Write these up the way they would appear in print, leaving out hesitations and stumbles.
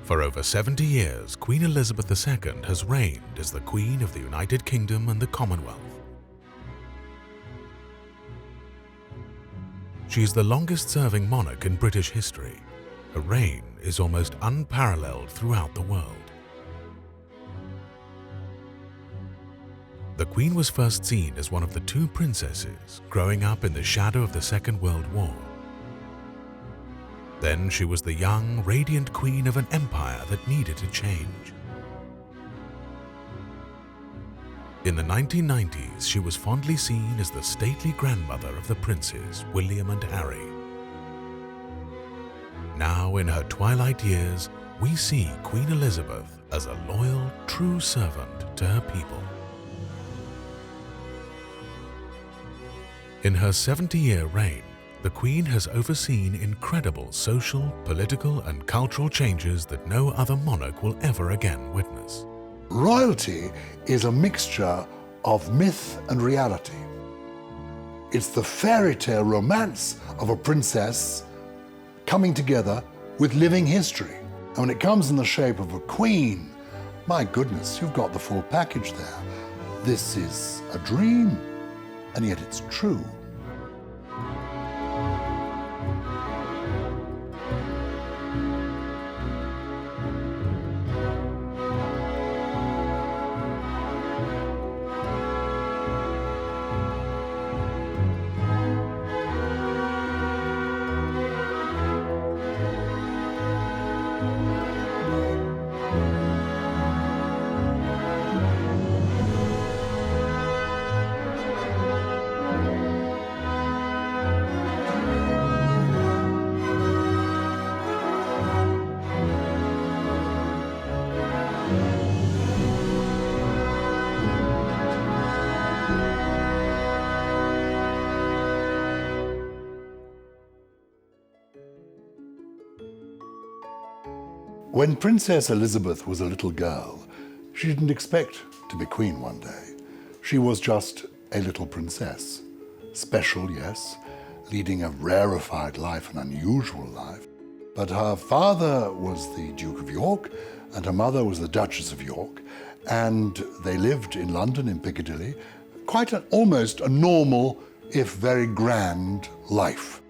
For over 70 years, Queen Elizabeth II has reigned as the Queen of the United Kingdom and the Commonwealth. She is the longest-serving monarch in British history. Her reign is almost unparalleled throughout the world. The Queen was first seen as one of the two princesses growing up in the shadow of the Second World War. Then she was the young, radiant queen of an empire that needed to change. In the 1990s, she was fondly seen as the stately grandmother of the princes William and Harry. Now, in her twilight years, we see Queen Elizabeth as a loyal, true servant to her people. In her 70-year reign, the Queen has overseen incredible social, political, and cultural changes that no other monarch will ever again witness. Royalty is a mixture of myth and reality. It's the fairy tale romance of a princess coming together with living history. And when it comes in the shape of a queen, my goodness, you've got the full package there. This is a dream, and yet it's true. When Princess Elizabeth was a little girl, she didn't expect to be queen one day. She was just a little princess. Special, yes, leading a rarefied life, an unusual life. But her father was the Duke of York, and her mother was the Duchess of York, and they lived in London, in Piccadilly. Quite almost a normal, if very grand, life.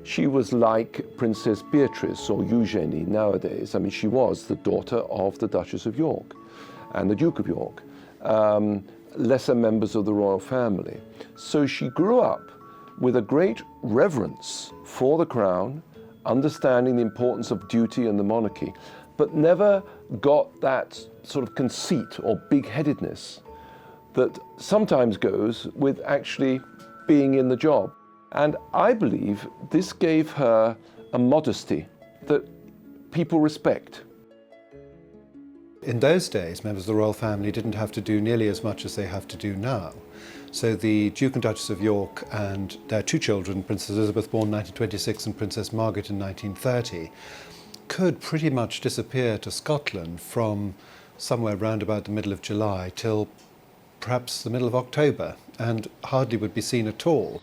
She was like Princess Beatrice or Eugenie nowadays. I mean, she was the daughter of the Duchess of York and the Duke of York, lesser members of the royal family. So she grew up with a great reverence for the crown, understanding the importance of duty and the monarchy, but never got that sort of conceit or big-headedness that sometimes goes with actually being in the job. And I believe this gave her a modesty that people respect. In those days, members of the royal family didn't have to do nearly as much as they have to do now. So the Duke and Duchess of York and their two children, Princess Elizabeth, born in 1926, and Princess Margaret in 1930, could pretty much disappear to Scotland from somewhere round about the middle of July till perhaps the middle of October, and hardly would be seen at all.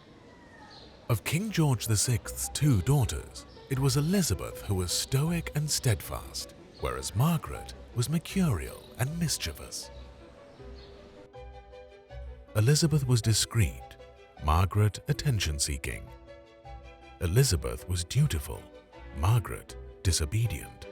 Of King George VI's two daughters, it was Elizabeth who was stoic and steadfast, whereas Margaret was mercurial and mischievous. Elizabeth was discreet, Margaret attention-seeking. Elizabeth was dutiful, Margaret disobedient.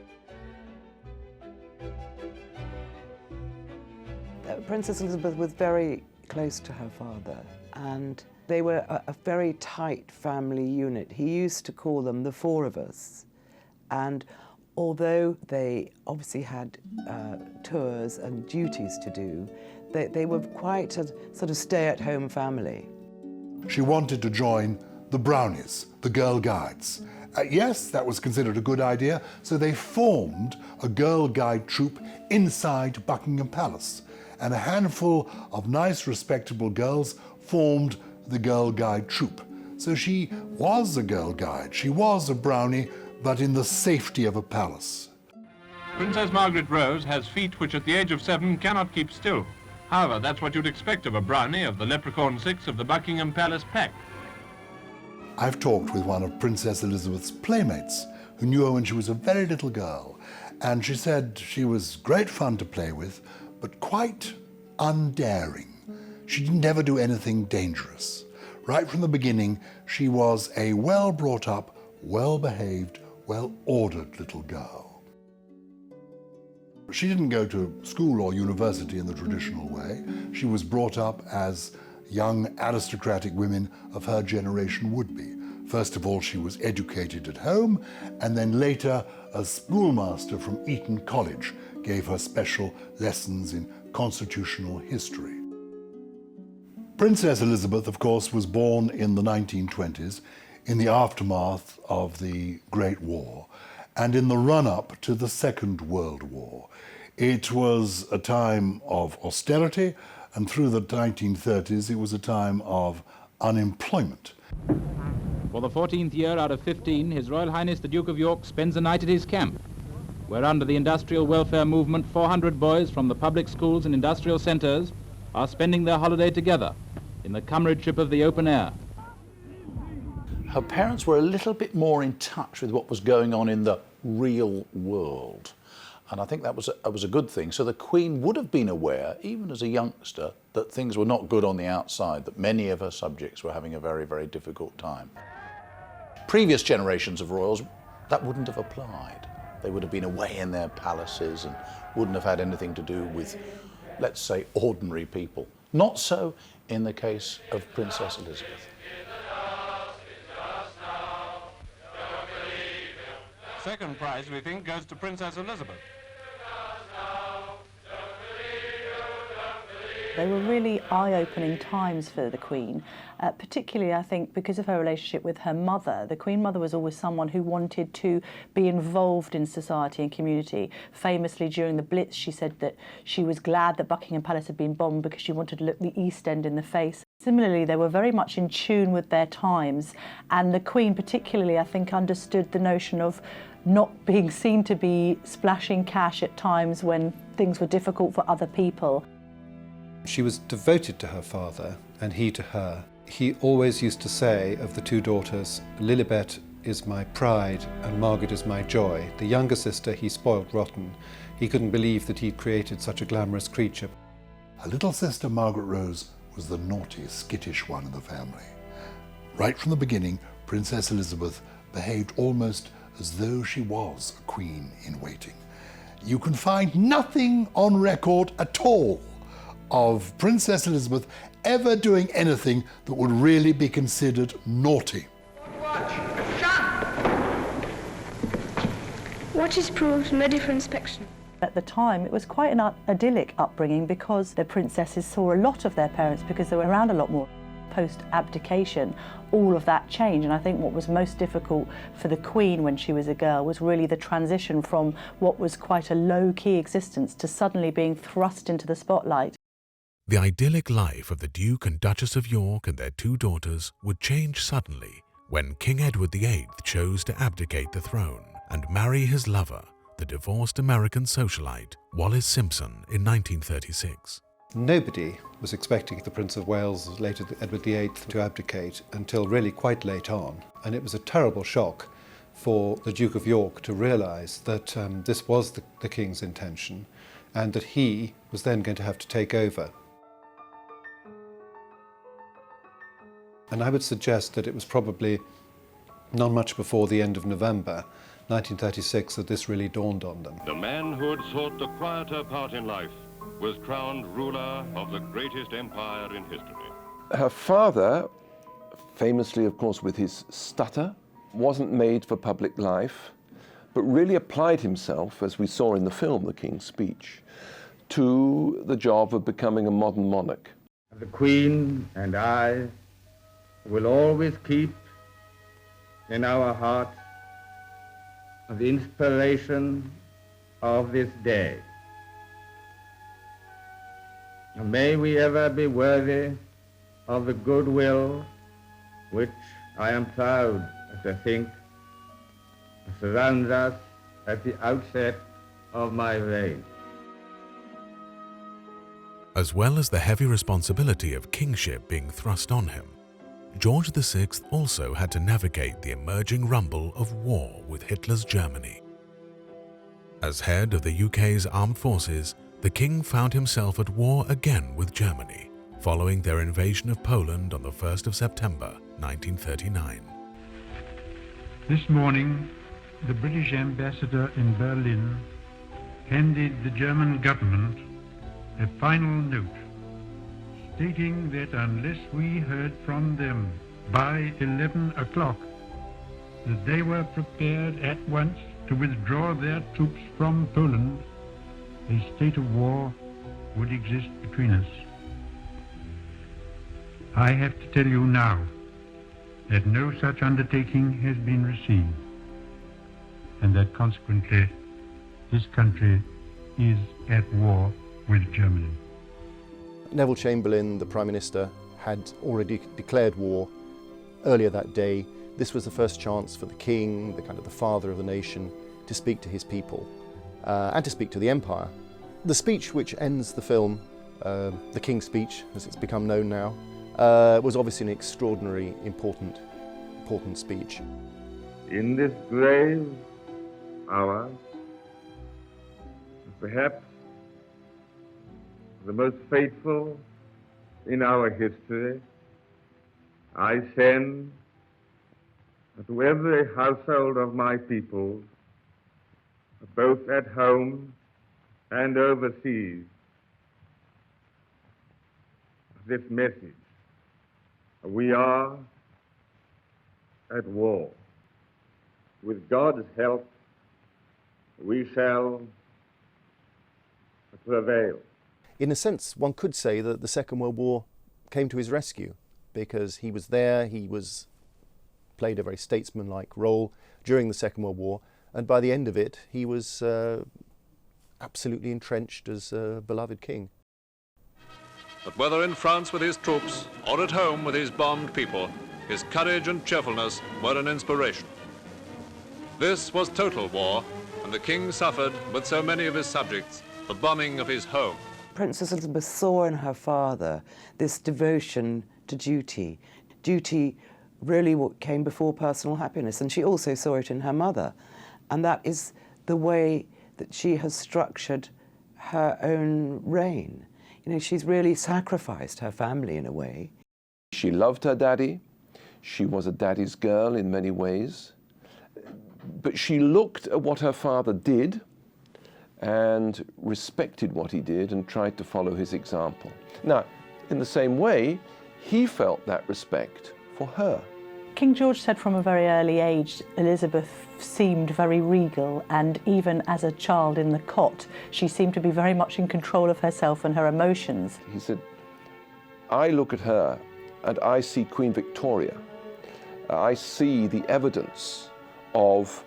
Princess Elizabeth was very close to her father, and they were a very tight family unit. He used to call them the four of us. And although they obviously had tours and duties to do, they were quite a sort of stay-at-home family. She wanted to join the Brownies, the Girl Guides. Yes, that was considered a good idea, so they formed a Girl Guide troupe inside Buckingham Palace. And a handful of nice, respectable girls formed the Girl Guide troupe. So she was a Girl Guide, she was a Brownie, but in the safety of a palace. Princess Margaret Rose has feet which at the age of 7 cannot keep still. However, that's what you'd expect of a Brownie of the Leprechaun 6 of the Buckingham Palace pack. I've talked with one of Princess Elizabeth's playmates, who knew her when she was a very little girl. And she said she was great fun to play with, but quite undaring. She didn't ever do anything dangerous. Right from the beginning, she was a well-brought-up, well-behaved, well-ordered little girl. She didn't go to school or university in the traditional way. She was brought up as young aristocratic women of her generation would be. First of all, she was educated at home, and then later a schoolmaster from Eton College gave her special lessons in constitutional history. Princess Elizabeth, of course, was born in the 1920s in the aftermath of the Great War and in the run-up to the Second World War. It was a time of austerity, and through the 1930s it was a time of unemployment. For the 14th year out of 15, His Royal Highness the Duke of York spends a night at his camp, where under the industrial welfare movement 400 boys from the public schools and industrial centres are spending their holiday together in the comradeship of the open air. Her parents were a little bit more in touch with what was going on in the real world. And I think that was a good thing. So the Queen would have been aware, even as a youngster, that things were not good on the outside, that many of her subjects were having a very, very difficult time. Previous generations of royals, that wouldn't have applied. They would have been away in their palaces and wouldn't have had anything to do with, let's say, ordinary people. Not so in the case of Princess Elizabeth. Second prize, we think, goes to Princess Elizabeth. They were really eye-opening times for the Queen, particularly, I think, because of her relationship with her mother. The Queen Mother was always someone who wanted to be involved in society and community. Famously, during the Blitz, she said that she was glad that Buckingham Palace had been bombed because she wanted to look the East End in the face. Similarly, they were very much in tune with their times, and the Queen particularly, I think, understood the notion of not being seen to be splashing cash at times when things were difficult for other people. She was devoted to her father and he to her. He always used to say of the two daughters, Lilibet is my pride and Margaret is my joy. The younger sister he spoilt rotten. He couldn't believe that he'd created such a glamorous creature. Her little sister Margaret Rose was the naughty, skittish one in the family. Right from the beginning, Princess Elizabeth behaved almost as though she was a queen in waiting. You can find nothing on record at all of Princess Elizabeth ever doing anything that would really be considered naughty. Watch is proved ready for inspection. At the time, it was quite an idyllic upbringing because the princesses saw a lot of their parents because they were around a lot more. Post-abdication, all of that changed, and I think what was most difficult for the Queen when she was a girl was really the transition from what was quite a low-key existence to suddenly being thrust into the spotlight. The idyllic life of the Duke and Duchess of York and their two daughters would change suddenly when King Edward VIII chose to abdicate the throne and marry his lover, the divorced American socialite Wallis Simpson, in 1936. Nobody was expecting the Prince of Wales, later Edward VIII, to abdicate until really quite late on. And it was a terrible shock for the Duke of York to realise that this was the King's intention and that he was then going to have to take over. And I would suggest that it was probably not much before the end of November 1936 that this really dawned on them. The man who had sought the quieter part in life was crowned ruler of the greatest empire in history. Her father, famously, of course, with his stutter, wasn't made for public life, but really applied himself, as we saw in the film, The King's Speech, to the job of becoming a modern monarch. The Queen and I will always keep in our hearts the inspiration of this day. And may we ever be worthy of the goodwill which I am proud to think surrounds us at the outset of my reign. As well as the heavy responsibility of kingship being thrust on him, George VI also had to navigate the emerging rumble of war with Hitler's Germany. As head of the UK's armed forces, the King found himself at war again with Germany, following their invasion of Poland on the 1st of September 1939. This morning, the British ambassador in Berlin handed the German government a final note stating that unless we heard from them by 11 o'clock, that they were prepared at once to withdraw their troops from Poland, a state of war would exist between us. I have to tell you now that no such undertaking has been received, and that consequently this country is at war with Germany. Neville Chamberlain, the Prime Minister, had already declared war earlier that day. This was the first chance for the King, the father of the nation, to speak to his people and to speak to the Empire. The speech which ends the film, the King's Speech, as it's become known now, was obviously an extraordinary, important speech. In this grave hour, perhaps the most fateful in our history, I send to every household of my people, both at home and overseas, this message: we are at war. With God's help, we shall prevail. In a sense, one could say that the Second World War came to his rescue, because he was there, played a very statesmanlike role during the Second World War, and by the end of it, he was absolutely entrenched as a beloved king. But whether in France with his troops or at home with his bombed people, his courage and cheerfulness were an inspiration. This was total war, and the king suffered, with so many of his subjects, the bombing of his home. Princess Elizabeth saw in her father this devotion to duty. Duty really what came before personal happiness, and she also saw it in her mother. And that is the way that she has structured her own reign. You know, she's really sacrificed her family in a way. She loved her daddy. She was a daddy's girl in many ways. But she looked at what her father did and respected what he did and tried to follow his example. Now, in the same way, he felt that respect for her. King George said from a very early age, Elizabeth seemed very regal, and even as a child in the cot, she seemed to be very much in control of herself and her emotions. He said, I look at her and I see Queen Victoria. I see the evidence of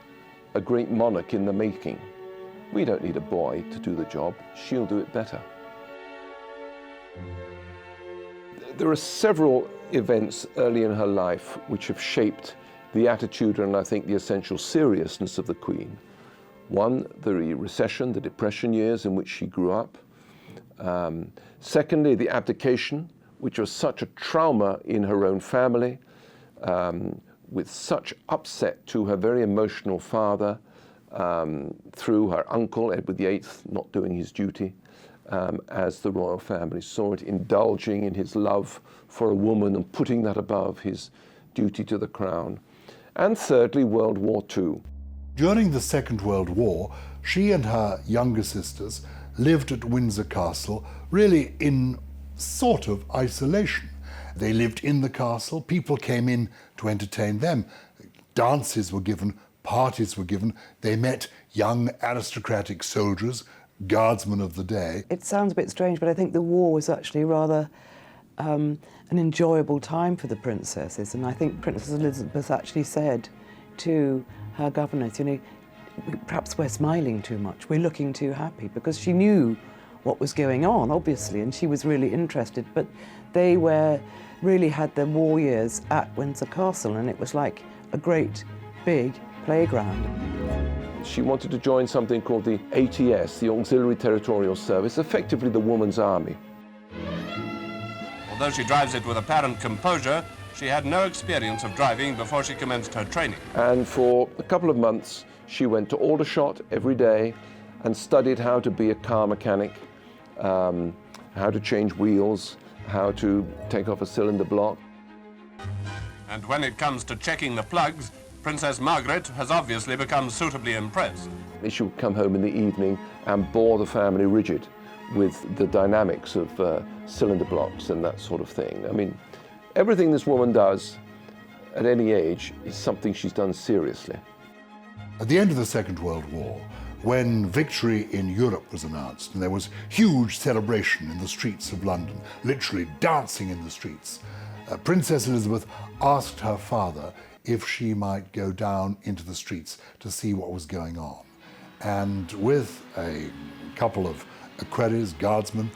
a great monarch in the making. We don't need a boy to do the job. She'll do it better. There are several events early in her life which have shaped the attitude and I think the essential seriousness of the Queen. One, the recession, the Depression years in which she grew up. Secondly, the Abdication, which was such a trauma in her own family, with such upset to her very emotional father, through her uncle, Edward VIII, not doing his duty, as the royal family saw it, indulging in his love for a woman and putting that above his duty to the crown. And thirdly, World War II. During the Second World War, she and her younger sisters lived at Windsor Castle, really in sort of isolation. They lived in the castle, people came in to entertain them, dances were given, parties were given, they met young aristocratic soldiers, guardsmen of the day. It sounds a bit strange, but I think the war was actually rather an enjoyable time for the princesses, and I think Princess Elizabeth actually said to her governess, you know, perhaps we're smiling too much, we're looking too happy, because she knew what was going on, obviously, and she was really interested, but they really had their war years at Windsor Castle, and it was like a great big playground. She wanted to join something called the ATS, the Auxiliary Territorial Service, effectively the woman's army. Although she drives it with apparent composure, she had no experience of driving before she commenced her training. And for a couple of months, she went to Aldershot every day and studied how to be a car mechanic, how to change wheels, how to take off a cylinder block. And when it comes to checking the plugs, Princess Margaret has obviously become suitably impressed. She would come home in the evening and bore the family rigid with the dynamics of cylinder blocks and that sort of thing. I mean, everything this woman does at any age is something she's done seriously. At the end of the Second World War, when victory in Europe was announced, and there was huge celebration in the streets of London, literally dancing in the streets, Princess Elizabeth asked her father if she might go down into the streets to see what was going on. And with a couple of equerries, guardsmen,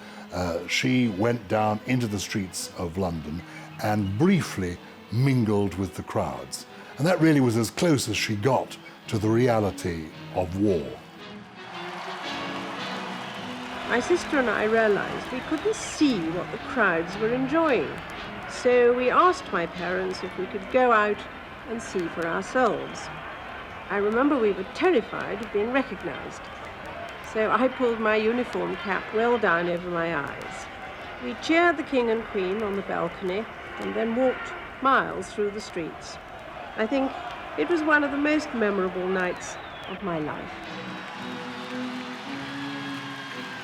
she went down into the streets of London and briefly mingled with the crowds. And that really was as close as she got to the reality of war. My sister and I realized we couldn't see what the crowds were enjoying. So we asked my parents if we could go out and see for ourselves. I remember we were terrified of being recognized. So I pulled my uniform cap well down over my eyes. We cheered the King and Queen on the balcony and then walked miles through the streets. I think it was one of the most memorable nights of my life.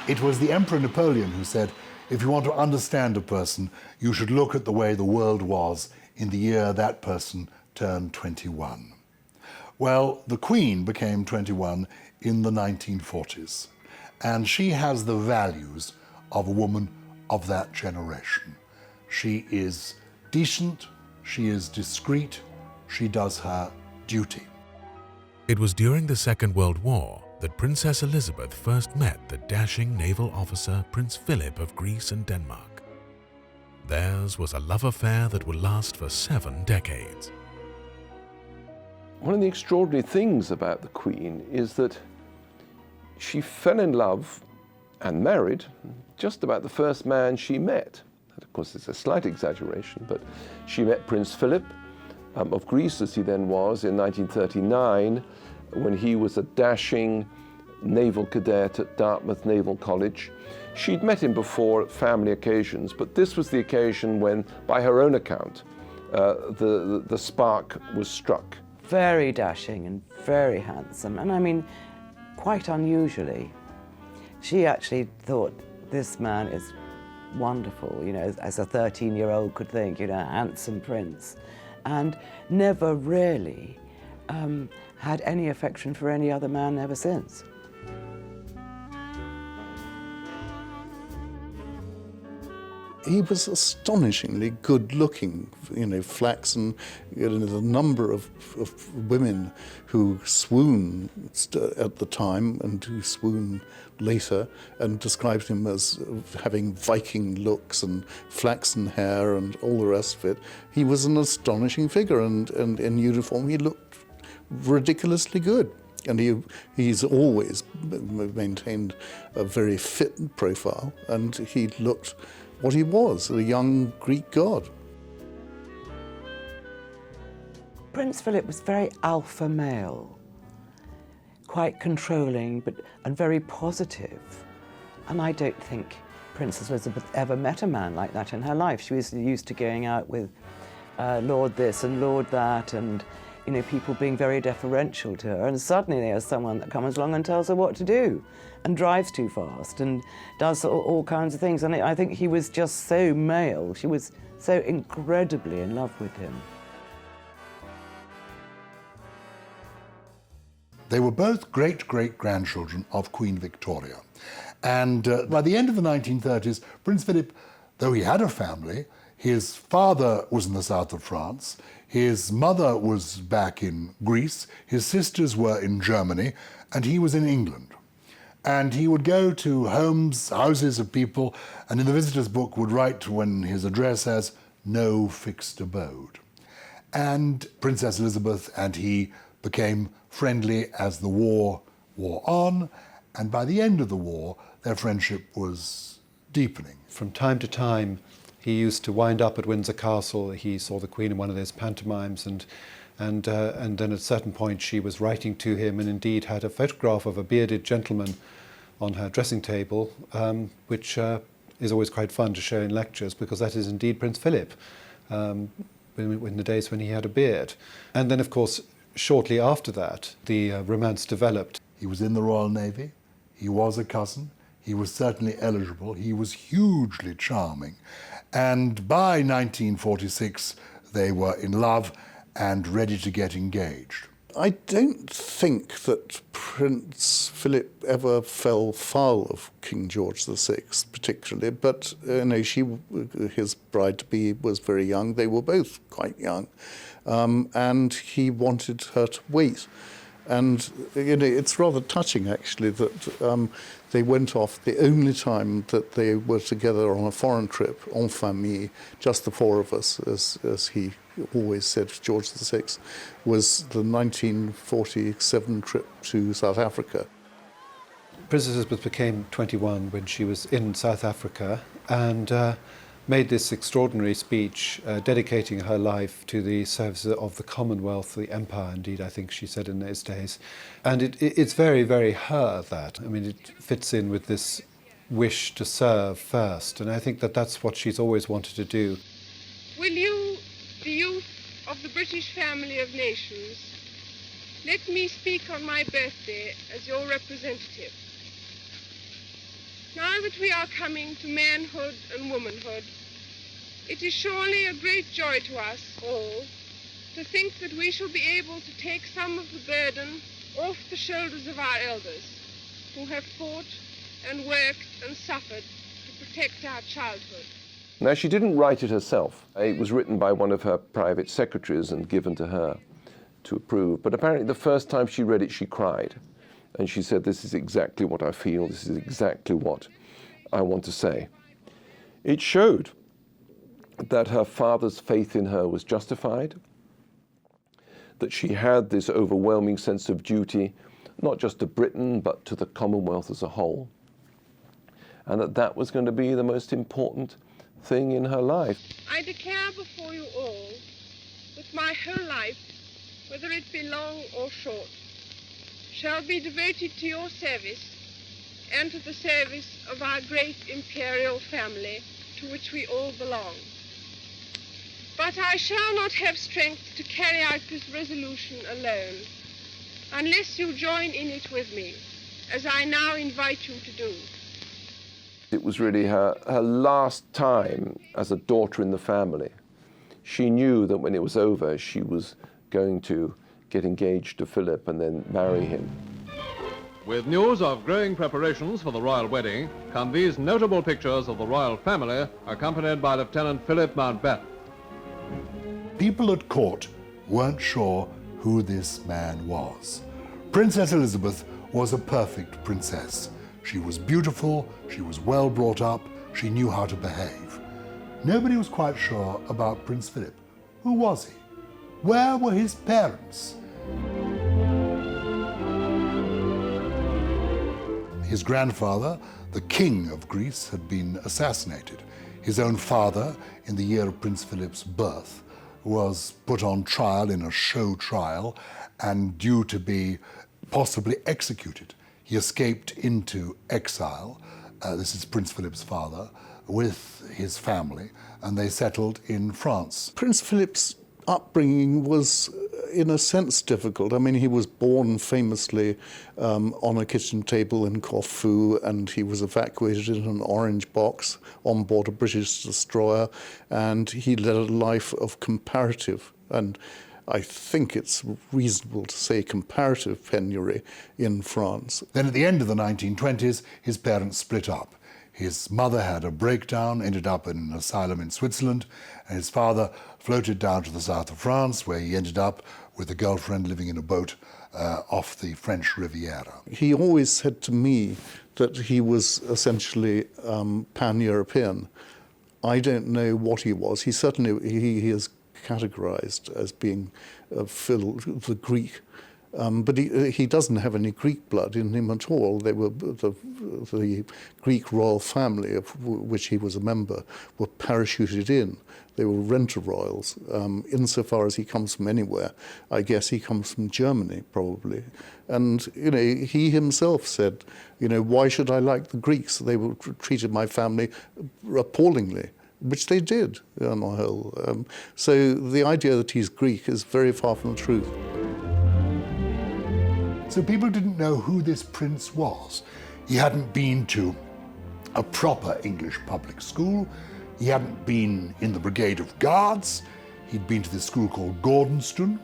It was the Emperor Napoleon who said, if you want to understand a person, you should look at the way the world was in the year that person turned 21. Well, the Queen became 21 in the 1940s, and she has the values of a woman of that generation. She is decent, she is discreet, she does her duty. It was during the Second World War that Princess Elizabeth first met the dashing naval officer Prince Philip of Greece and Denmark. Theirs was a love affair that would last for 7 decades. One of the extraordinary things about the Queen is that she fell in love and married just about the first man she met. And of course, it's a slight exaggeration, but she met Prince Philip of Greece, as he then was, in 1939, when he was a dashing naval cadet at Dartmouth Naval College. She'd met him before at family occasions, but this was the occasion when, by her own account, the spark was struck. Very dashing and very handsome, and I mean, quite unusually. She actually thought, this man is wonderful, you know, as a 13-year-old could think, you know, a handsome prince, and never really had any affection for any other man ever since. He was astonishingly good-looking, you know, flaxen. You know, there's a number of women who swoon at the time and who swoon later, and described him as having Viking looks and flaxen hair and all the rest of it. He was an astonishing figure, and in uniform he looked ridiculously good. And he's always maintained a very fit profile, and he looked what he was, a young Greek god. Prince Philip was very alpha male, quite controlling and very positive. And I don't think Princess Elizabeth ever met a man like that in her life. She was used to going out with Lord this and Lord that, and you know, people being very deferential to her, and suddenly there's someone that comes along and tells her what to do, and drives too fast, and does all kinds of things. And I think he was just so male. She was so incredibly in love with him. They were both great-great-grandchildren of Queen Victoria. And by the end of the 1930s, Prince Philip, though he had a family, his father was in the south of France, his mother was back in Greece, his sisters were in Germany, and he was in England. And he would go to houses of people, and in the visitor's book would write when his address as no fixed abode. And Princess Elizabeth and he became friendly as the war wore on, and by the end of the war, their friendship was deepening. From time to time, He used to wind up at Windsor Castle. He saw the Queen in one of those pantomimes, and then at a certain point she was writing to him, and indeed had a photograph of a bearded gentleman on her dressing table, which is always quite fun to show in lectures, because that is indeed Prince Philip, in the days when he had a beard. And then, of course, shortly after that, the romance developed. He was in the Royal Navy, he was a cousin, he was certainly eligible, he was hugely charming, and by 1946 they were in love and ready to get engaged. I don't think that Prince Philip ever fell foul of King George VI particularly, but his bride-to-be was very young. They were both quite young, and he wanted her to wait. And it's rather touching, actually, that they went off the only time that they were together on a foreign trip, en famille, just the four of us, as he always said, George VI, was the 1947 trip to South Africa. Princess Elizabeth became 21 when she was in South Africa, and made this extraordinary speech dedicating her life to the service of the Commonwealth, the Empire, indeed, I think she said in those days. And it's very, very her, that. I mean, it fits in with this wish to serve first, and I think that that's what she's always wanted to do. Will you, the youth of the British family of nations, let me speak on my birthday as your representative. Now that we are coming to manhood and womanhood, it is surely a great joy to us all to think that we shall be able to take some of the burden off the shoulders of our elders, who have fought and worked and suffered to protect our childhood. Now, she didn't write it herself. It was written by one of her private secretaries and given to her to approve. But apparently the first time she read it, she cried. And she said, "This is exactly what I feel. This is exactly what I want to say." It showed that her father's faith in her was justified, that she had this overwhelming sense of duty, not just to Britain, but to the Commonwealth as a whole, and that was going to be the most important thing in her life. I declare before you all that my whole life, whether it be long or short, shall be devoted to your service and to the service of our great imperial family to which we all belong. But I shall not have strength to carry out this resolution alone, unless you join in it with me, as I now invite you to do. It was really her last time as a daughter in the family. She knew that when it was over, she was going to get engaged to Philip and then marry him. With news of growing preparations for the royal wedding come these notable pictures of the royal family, accompanied by Lieutenant Philip Mountbatten. People at court weren't sure who this man was. Princess Elizabeth was a perfect princess. She was beautiful, she was well brought up, she knew how to behave. Nobody was quite sure about Prince Philip. Who was he? Where were his parents? His grandfather, the King of Greece, had been assassinated. His own father, in the year of Prince Philip's birth, was put on trial in a show trial and due to be possibly executed. He escaped into exile, this is Prince Philip's father, with his family, and they settled in France. Prince Philip's upbringing was, in a sense, difficult. I mean, he was born famously on a kitchen table in Corfu, and he was evacuated in an orange box on board a British destroyer, and he led a life of comparative, and I think it's reasonable to say comparative penury in France. Then at the end of the 1920s, his parents split up. His mother had a breakdown, ended up in an asylum in Switzerland, and his father floated down to the south of France, where he ended up with a girlfriend living in a boat off the French Riviera. He always said to me that he was essentially pan-European. I don't know what he was. He certainly, he is categorized as being the Greek But he doesn't have any Greek blood in him at all. They were the Greek royal family, of which he was a member, were parachuted in. They were rent-a-royals. Insofar as he comes from anywhere, I guess he comes from Germany, probably. And, you know, he himself said, you know, why should I like the Greeks? They treated my family appallingly, which they did, on the whole. So the idea that he's Greek is very far from the truth. So people didn't know who this prince was. He hadn't been to a proper English public school. He hadn't been in the Brigade of Guards. He'd been to this school called Gordonstoun,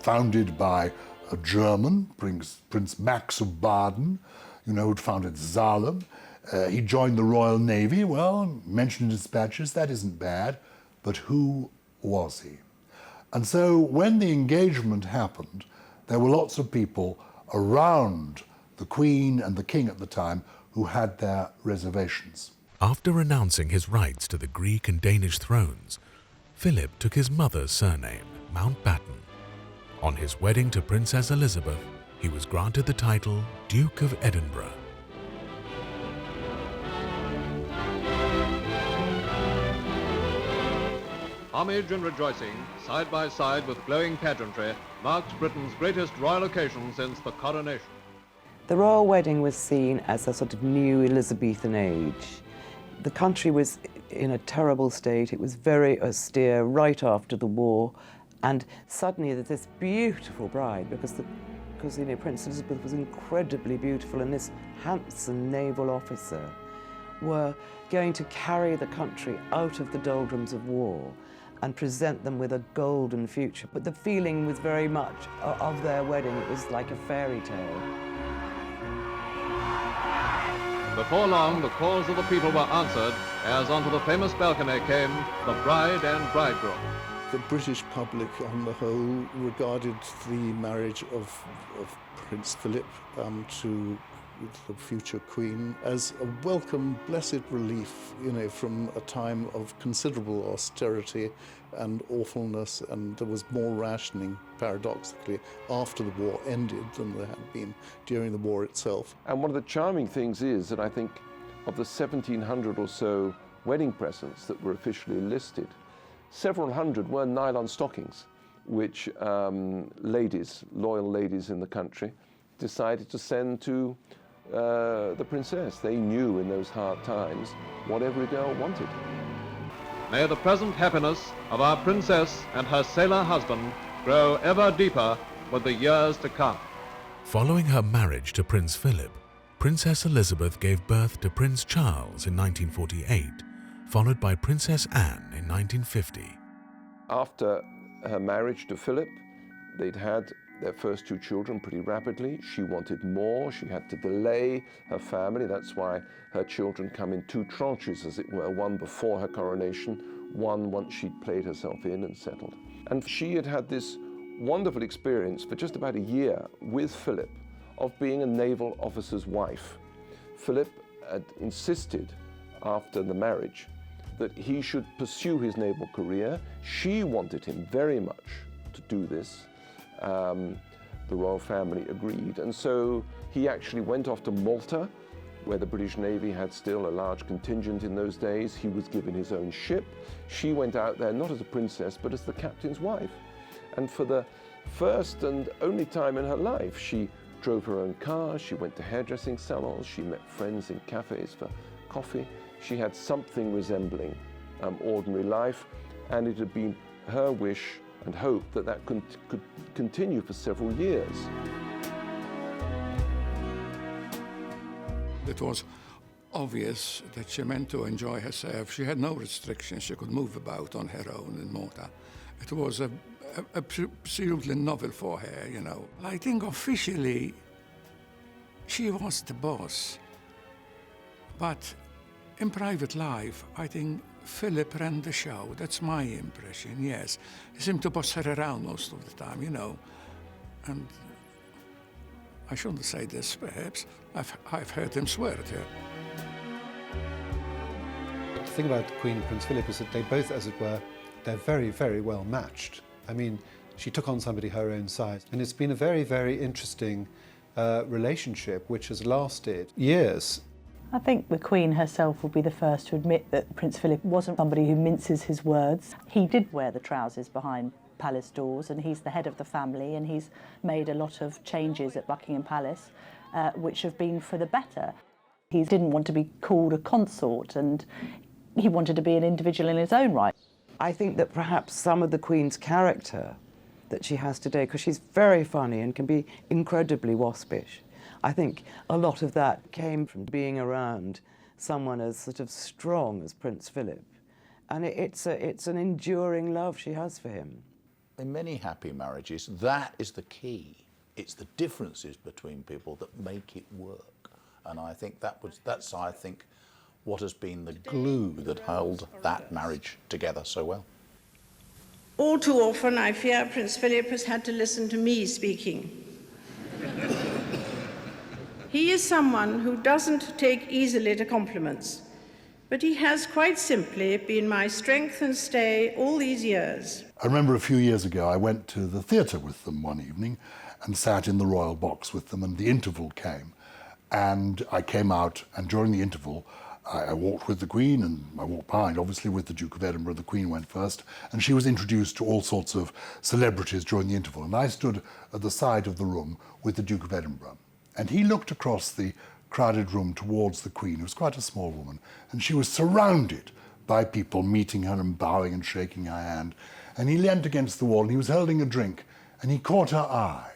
founded by a German, Prince Max of Baden, you know, who'd founded Salem. He joined the Royal Navy. Well, mentioned in dispatches, that isn't bad. But who was he? And so when the engagement happened, there were lots of people around the Queen and the King at the time who had their reservations. After renouncing his rights to the Greek and Danish thrones, Philip took his mother's surname, Mountbatten. On his wedding to Princess Elizabeth, he was granted the title Duke of Edinburgh. Homage and rejoicing, side by side with glowing pageantry, marked Britain's greatest royal occasion since the Coronation. The royal wedding was seen as a sort of new Elizabethan age. The country was in a terrible state. It was very austere right after the war, and suddenly there's this beautiful bride, because you know, Princess Elizabeth was incredibly beautiful, and this handsome naval officer were going to carry the country out of the doldrums of war and present them with a golden future. But the feeling was very much of their wedding. It was like a fairy tale. Before long, the calls of the people were answered as onto the famous balcony came the bride and bridegroom. The British public, on the whole, regarded the marriage of Prince Philip to the future Queen as a welcome, blessed relief, you know, from a time of considerable austerity and awfulness, and there was more rationing, paradoxically, after the war ended than there had been during the war itself. And one of the charming things is that I think of the 1,700 or so wedding presents that were officially listed, several hundred were nylon stockings, which ladies, loyal ladies in the country, decided to send to the princess. They knew in those hard times what every girl wanted. May the present happiness of our princess and her sailor husband grow ever deeper with the years to come. Following her marriage to Prince Philip, Princess Elizabeth gave birth to Prince Charles in 1948, followed by Princess Anne in 1950. After her marriage to Philip, they'd had their first two children pretty rapidly. She wanted more. She had to delay her family. That's why her children come in two tranches, as it were, one before her coronation, one once she'd played herself in and settled. And she had had this wonderful experience for just about a year with Philip of being a naval officer's wife. Philip had insisted after the marriage that he should pursue his naval career. She wanted him very much to do this. The royal family agreed, and so he actually went off to Malta, where the British Navy had still a large contingent in those days. He was given his own ship. She went out there not as a princess, but as the captain's wife. And for the first and only time in her life, she drove her own car, she went to hairdressing salons, she met friends in cafes for coffee. She had something resembling ordinary life, and it had been her wish and hope that that could continue for several years. It was obvious that she meant to enjoy herself. She had no restrictions. She could move about on her own in Malta. It was absolutely novel for her, you know. I think officially she was the boss. But in private life, I think Philip ran the show. That's my impression, yes. He seemed to boss her around most of the time, you know. And I shouldn't say this, perhaps. I've heard him swear at her. The thing about the Queen and Prince Philip is that they both, as it were, they're very, very well matched. I mean, She took on somebody her own size. And it's been a very, very interesting relationship which has lasted years. I think the Queen herself will be the first to admit that Prince Philip wasn't somebody who minces his words. He did wear the trousers behind palace doors, and he's the head of the family, and he's made a lot of changes at Buckingham Palace which have been for the better. He didn't want to be called a consort, and he wanted to be an individual in his own right. I think that perhaps some of the Queen's character that she has today, because she's very funny and can be incredibly waspish, I think a lot of that came from being around someone as sort of strong as Prince Philip. And it's an enduring love she has for him. In many happy marriages, that is the key. It's the differences between people that make it work. And I think that's I think what has been the glue that held that marriage together so well. All too often, I fear Prince Philip has had to listen to me speaking. He is someone who doesn't take easily to compliments, but he has quite simply been my strength and stay all these years. I remember a few years ago I went to the theatre with them one evening and sat in the royal box with them, and the interval came. And I came out, and during the interval I walked with the Queen, and I walked behind, obviously, with the Duke of Edinburgh. The Queen went first, and she was introduced to all sorts of celebrities during the interval. And I stood at the side of the room with the Duke of Edinburgh. And he looked across the crowded room towards the Queen, who was quite a small woman, and she was surrounded by people meeting her and bowing and shaking her hand. And he leant against the wall, and he was holding a drink, and he caught her eye.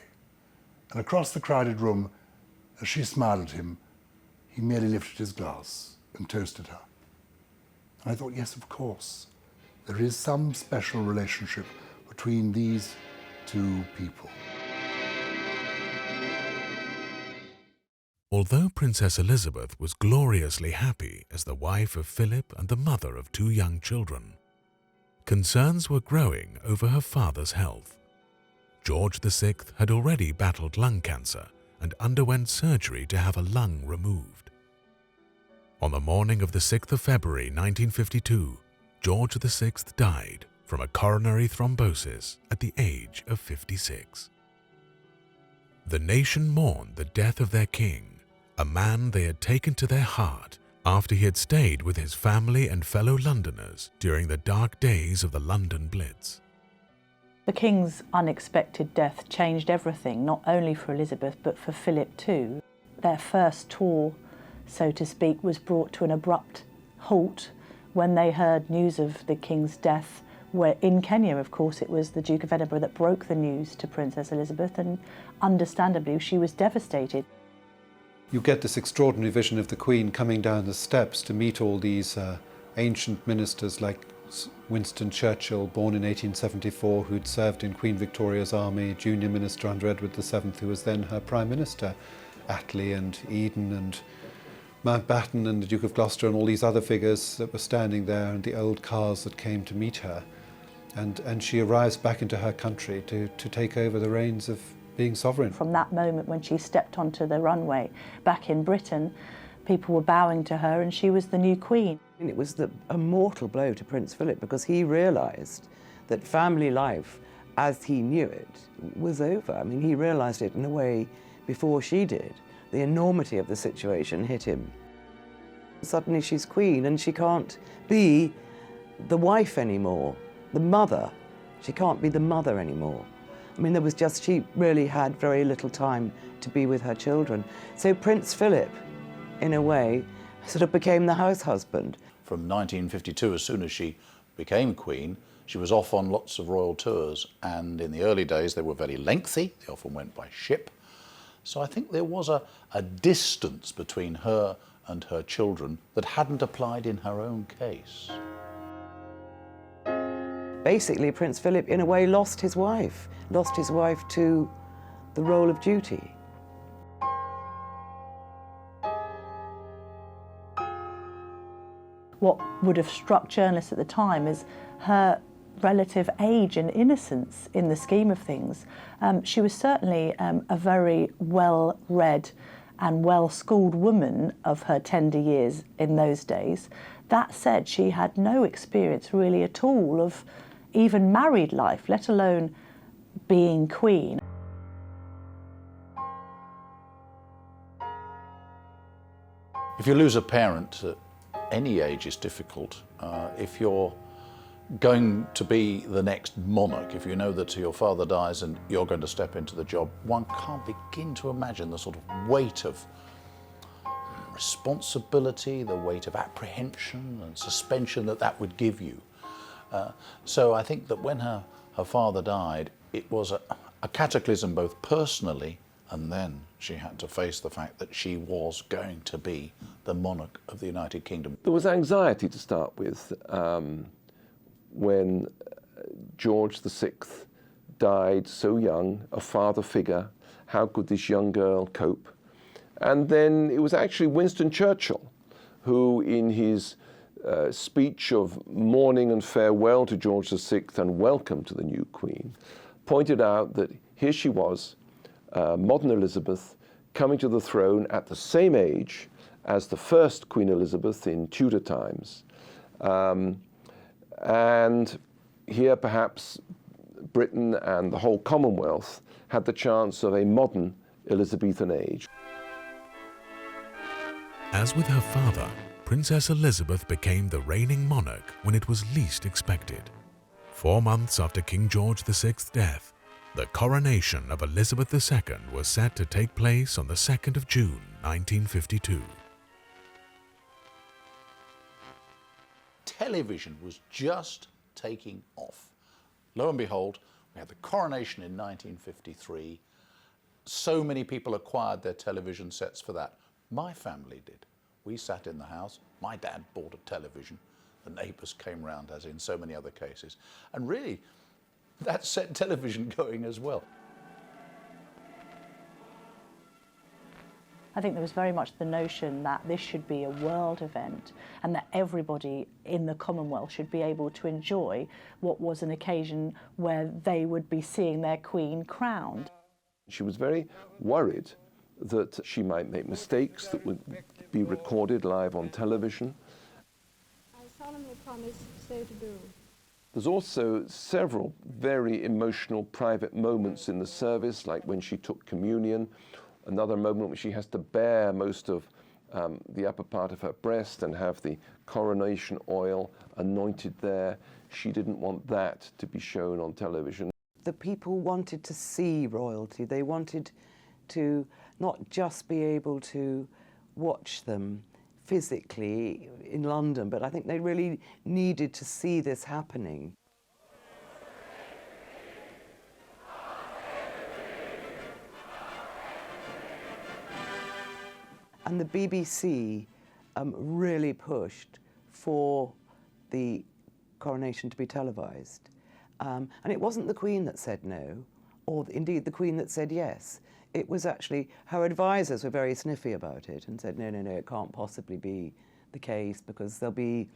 And across the crowded room, as she smiled at him, he merely lifted his glass and toasted her. And I thought, yes, of course, there is some special relationship between these two people. Although Princess Elizabeth was gloriously happy as the wife of Philip and the mother of 2 young children, concerns were growing over her father's health. George VI had already battled lung cancer and underwent surgery to have a lung removed. On the morning of the 6th of February 1952, George VI died from a coronary thrombosis at the age of 56. The nation mourned the death of their king, a man they had taken to their heart after he had stayed with his family and fellow Londoners during the dark days of the London Blitz. The King's unexpected death changed everything, not only for Elizabeth but for Philip too. Their first tour, so to speak, was brought to an abrupt halt when they heard news of the King's death, where in Kenya, of course, it was the Duke of Edinburgh that broke the news to Princess Elizabeth, and understandably she was devastated. You get this extraordinary vision of the Queen coming down the steps to meet all these ancient ministers like Winston Churchill, born in 1874, who'd served in Queen Victoria's army, junior minister under Edward VII, who was then her Prime Minister, Attlee and Eden and Mountbatten and the Duke of Gloucester and all these other figures that were standing there, and the old cars that came to meet her. And she arrives back into her country to take over the reins of being sovereign. From that moment when she stepped onto the runway back in Britain, people were bowing to her and she was the new Queen. And it was a mortal blow to Prince Philip, because he realised that family life, as he knew it, was over. I mean, he realised it in a way before she did. The enormity of the situation hit him. Suddenly she's Queen and she can't be the wife anymore, the mother. She can't be the mother anymore. I mean, she really had very little time to be with her children. So Prince Philip, in a way, sort of became the house husband. From 1952, as soon as she became Queen, she was off on lots of royal tours, and in the early days they were very lengthy. They often went by ship. So I think there was a distance between her and her children that hadn't applied in her own case. Basically, Prince Philip, in a way, lost his wife to the role of duty. What would have struck journalists at the time is her relative age and innocence in the scheme of things. She was certainly a very well-read and well-schooled woman of her tender years in those days. That said, she had no experience really at all of even married life, let alone being queen. If you lose a parent at any age is difficult. If you're going to be the next monarch, if you know that your father dies and you're going to step into the job, one can't begin to imagine the sort of weight of responsibility, the weight of apprehension and suspension that that would give you. So I think that when her father died, it was a cataclysm both personally, and then she had to face the fact that she was going to be the monarch of the United Kingdom. There was anxiety to start with when George VI died so young, a father figure. How could this young girl cope? And then it was actually Winston Churchill who, in his speech of mourning and farewell to George VI and welcome to the new Queen, pointed out that here she was, modern Elizabeth, coming to the throne at the same age as the first Queen Elizabeth in Tudor times. And here perhaps Britain and the whole Commonwealth had the chance of a modern Elizabethan age. As with her father, Princess Elizabeth became the reigning monarch when it was least expected. 4 months after King George VI's death, the coronation of Elizabeth II was set to take place on the 2nd of June, 1952. Television was just taking off. Lo and behold, we had the coronation in 1953. So many people acquired their television sets for that. My family did. We sat in the house. My dad bought a television. The neighbours came round, as in so many other cases. And really, that set television going as well. I think there was very much the notion that this should be a world event and that everybody in the Commonwealth should be able to enjoy what was an occasion where they would be seeing their Queen crowned. She was very worried that she might make mistakes that would be recorded live on television. I solemnly promise so to do. There's also several very emotional private moments in the service, like when she took communion, another moment when she has to bare most of the upper part of her breast and have the coronation oil anointed there. She didn't want that to be shown on television. The people wanted to see royalty. They wanted to not just be able to watch them physically in London, but I think they really needed to see this happening. And the BBC really pushed for the coronation to be televised. And it wasn't the Queen that said no, or indeed the Queen that said yes. It was actually, her advisors were very sniffy about it and said, no, no, no, it can't possibly be the case because there'll be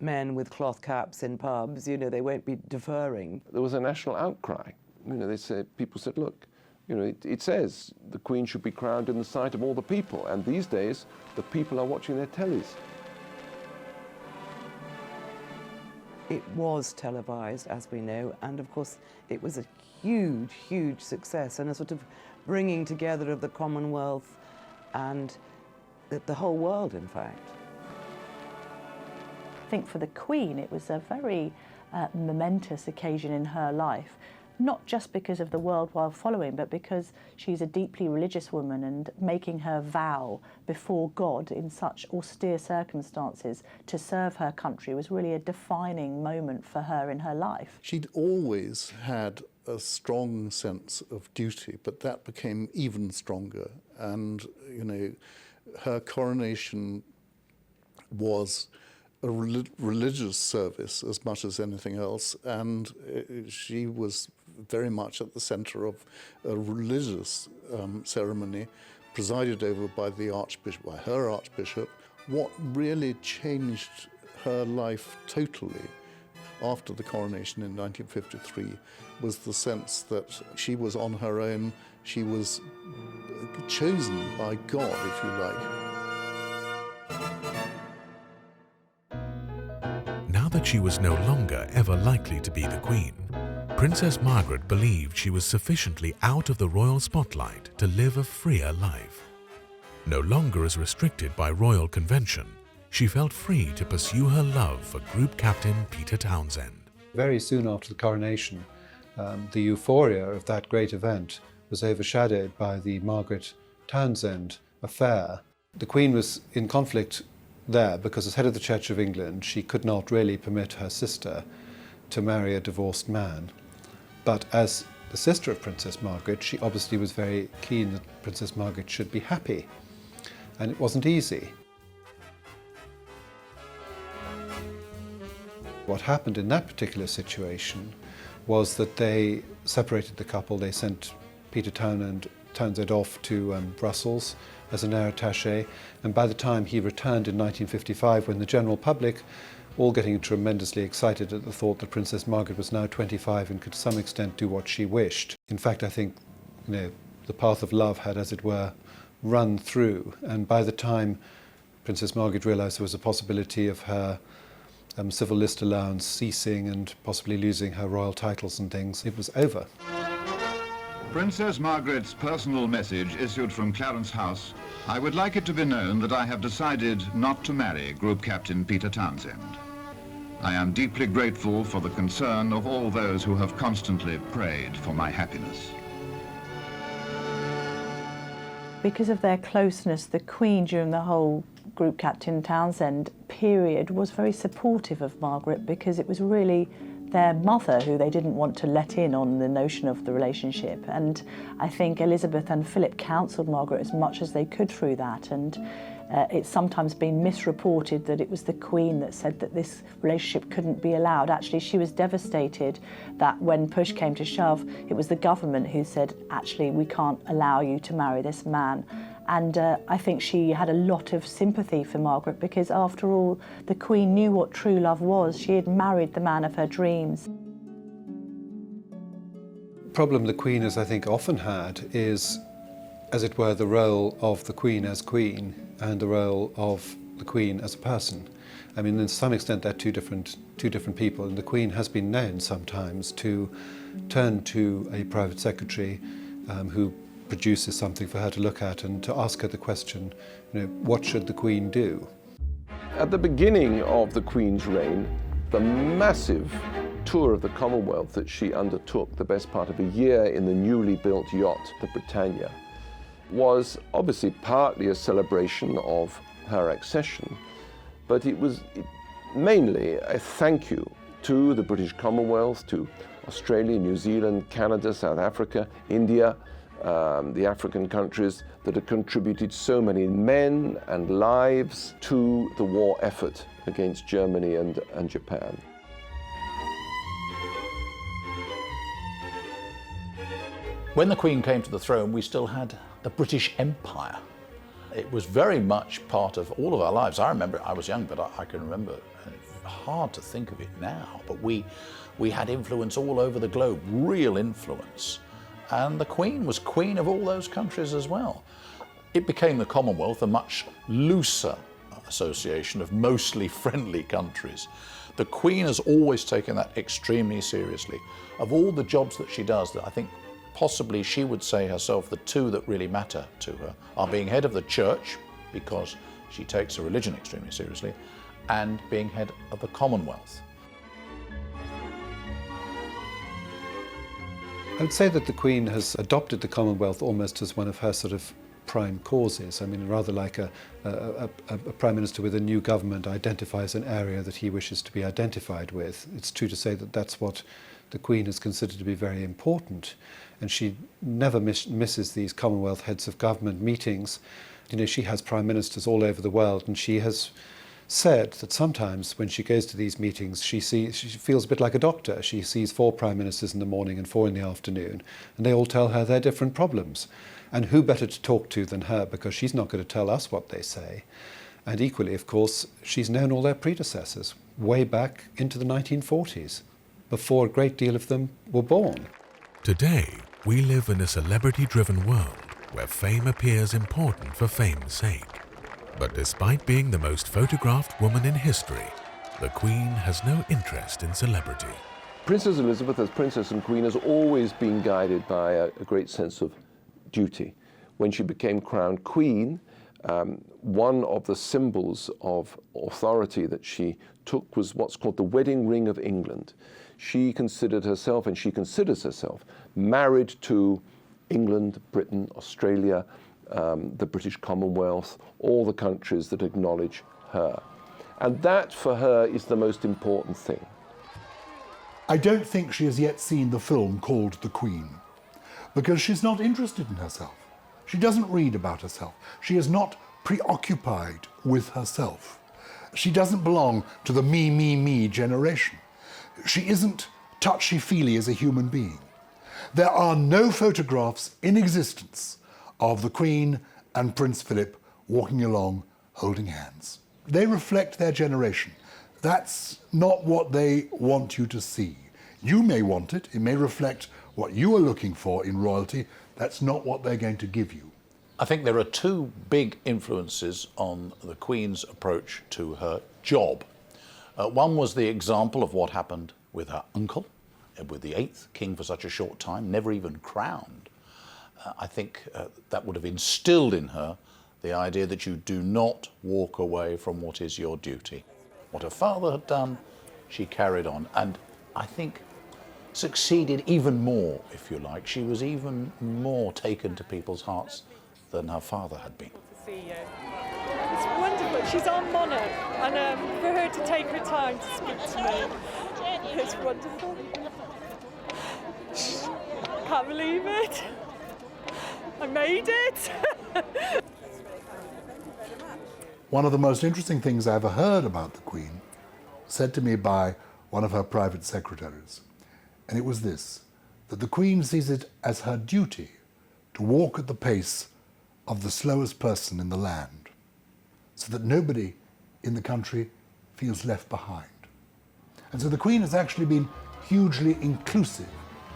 men with cloth caps in pubs, you know, they won't be deferring. There was a national outcry. You know, people said, look, you know, it says the Queen should be crowned in the sight of all the people, and these days the people are watching their tellies. It was televised, as we know, and of course it was a huge, huge success and a sort of bringing together of the Commonwealth and the whole world, in fact. I think for the Queen it was a very momentous occasion in her life, not just because of the worldwide following, but because she's a deeply religious woman, and making her vow before God in such austere circumstances to serve her country was really a defining moment for her in her life. She'd always had a strong sense of duty, but that became even stronger. And, you know, her coronation was a religious service as much as anything else, and she was very much at the centre of a religious ceremony presided over by the Archbishop, by her Archbishop. What really changed her life totally after the coronation in 1953 was the sense that she was on her own, she was chosen by God, if you like. Now that she was no longer ever likely to be the Queen, Princess Margaret believed she was sufficiently out of the royal spotlight to live a freer life. No longer as restricted by royal convention, she felt free to pursue her love for Group Captain Peter Townsend. Very soon after the coronation, the euphoria of that great event was overshadowed by the Margaret Townsend affair. The Queen was in conflict there because as head of the Church of England, she could not really permit her sister to marry a divorced man. But as the sister of Princess Margaret, she obviously was very keen that Princess Margaret should be happy. And it wasn't easy. What happened in that particular situation was that they separated the couple. They sent Peter Townsend off to Brussels as an air attaché, and by the time he returned in 1955, when the general public, all getting tremendously excited at the thought that Princess Margaret was now 25 and could to some extent do what she wished. In fact, I think the path of love had, as it were, run through, and by the time Princess Margaret realised there was a possibility of her civil list allowance ceasing and possibly losing her royal titles and things, it was over. Princess Margaret's personal message issued from Clarence House. I would like it to be known that I have decided not to marry Group Captain Peter Townsend. I am deeply grateful for the concern of all those who have constantly prayed for my happiness. Because of their closeness, the Queen during the whole Group Captain Townsend period was very supportive of Margaret, because it was really their mother who they didn't want to let in on the notion of the relationship. And I think Elizabeth and Philip counselled Margaret as much as they could through that. And it's sometimes been misreported that it was the Queen that said that this relationship couldn't be allowed. Actually, she was devastated that when push came to shove, it was the government who said, actually, we can't allow you to marry this man. And I think she had a lot of sympathy for Margaret, because after all, the Queen knew what true love was. She had married the man of her dreams. The problem the Queen has, I think, often had is, as it were, the role of the Queen as Queen and the role of the Queen as a person. I mean, to some extent, they're two different people, and the Queen has been known sometimes to turn to a private secretary who produces something for her to look at and to ask her the question, what should the Queen do? At the beginning of the Queen's reign, the massive tour of the Commonwealth that she undertook, the best part of a year in the newly built yacht, the Britannia, was obviously partly a celebration of her accession, but it was mainly a thank you to the British Commonwealth, to Australia, New Zealand, Canada, South Africa, India, the African countries that have contributed so many men and lives to the war effort against Germany and Japan. When the Queen came to the throne, we still had the British Empire. It was very much part of all of our lives. I remember, I was young, but I can remember, it's hard to think of it now, but we had influence all over the globe, real influence. And the Queen was Queen of all those countries as well. It became the Commonwealth, a much looser association of mostly friendly countries. The Queen has always taken that extremely seriously. Of all the jobs that she does, that I think possibly she would say herself the two that really matter to her are being head of the church, because she takes her religion extremely seriously, and being head of the Commonwealth. I would say that the Queen has adopted the Commonwealth almost as one of her sort of prime causes. I mean, rather like a Prime Minister with a new government identifies an area that he wishes to be identified with. It's true to say that that's what the Queen has considered to be very important, and she never misses these Commonwealth heads of government meetings. She has Prime Ministers all over the world, and she has said that sometimes when she goes to these meetings, she feels a bit like a doctor. She sees 4 Prime Ministers in the morning and 4 in the afternoon, and they all tell her their different problems. And who better to talk to than her, because she's not going to tell us what they say. And equally, of course, she's known all their predecessors, way back into the 1940s, before a great deal of them were born. Today, we live in a celebrity-driven world where fame appears important for fame's sake. But despite being the most photographed woman in history, the Queen has no interest in celebrity. Princess Elizabeth, as Princess and Queen, has always been guided by a great sense of duty. When she became crowned Queen, one of the symbols of authority that she took was what's called the wedding ring of England. She considered herself, and she considers herself, married to England, Britain, Australia, the British Commonwealth, all the countries that acknowledge her. And that, for her, is the most important thing. I don't think she has yet seen the film called The Queen, because she's not interested in herself. She doesn't read about herself. She is not preoccupied with herself. She doesn't belong to the me, me, me generation. She isn't touchy-feely as a human being. There are no photographs in existence of the Queen and Prince Philip walking along holding hands. They reflect their generation. That's not what they want you to see. You may want it. It may reflect what you are looking for in royalty. That's not what they're going to give you. I think there are two big influences on the Queen's approach to her job. One was the example of what happened with her uncle, Edward VIII, king for such a short time, never even crowned. I think that would have instilled in her the idea that you do not walk away from what is your duty. What her father had done, she carried on, and I think succeeded even more, if you like. She was even more taken to people's hearts than her father had been. See you. It's wonderful. She's our monarch, and for her to take her time to speak to me, it's wonderful. I can't believe it. I made it. One of the most interesting things I ever heard about the Queen, said to me by one of her private secretaries, and it was this, that the Queen sees it as her duty to walk at the pace of the slowest person in the land, so that nobody in the country feels left behind. And so the Queen has actually been hugely inclusive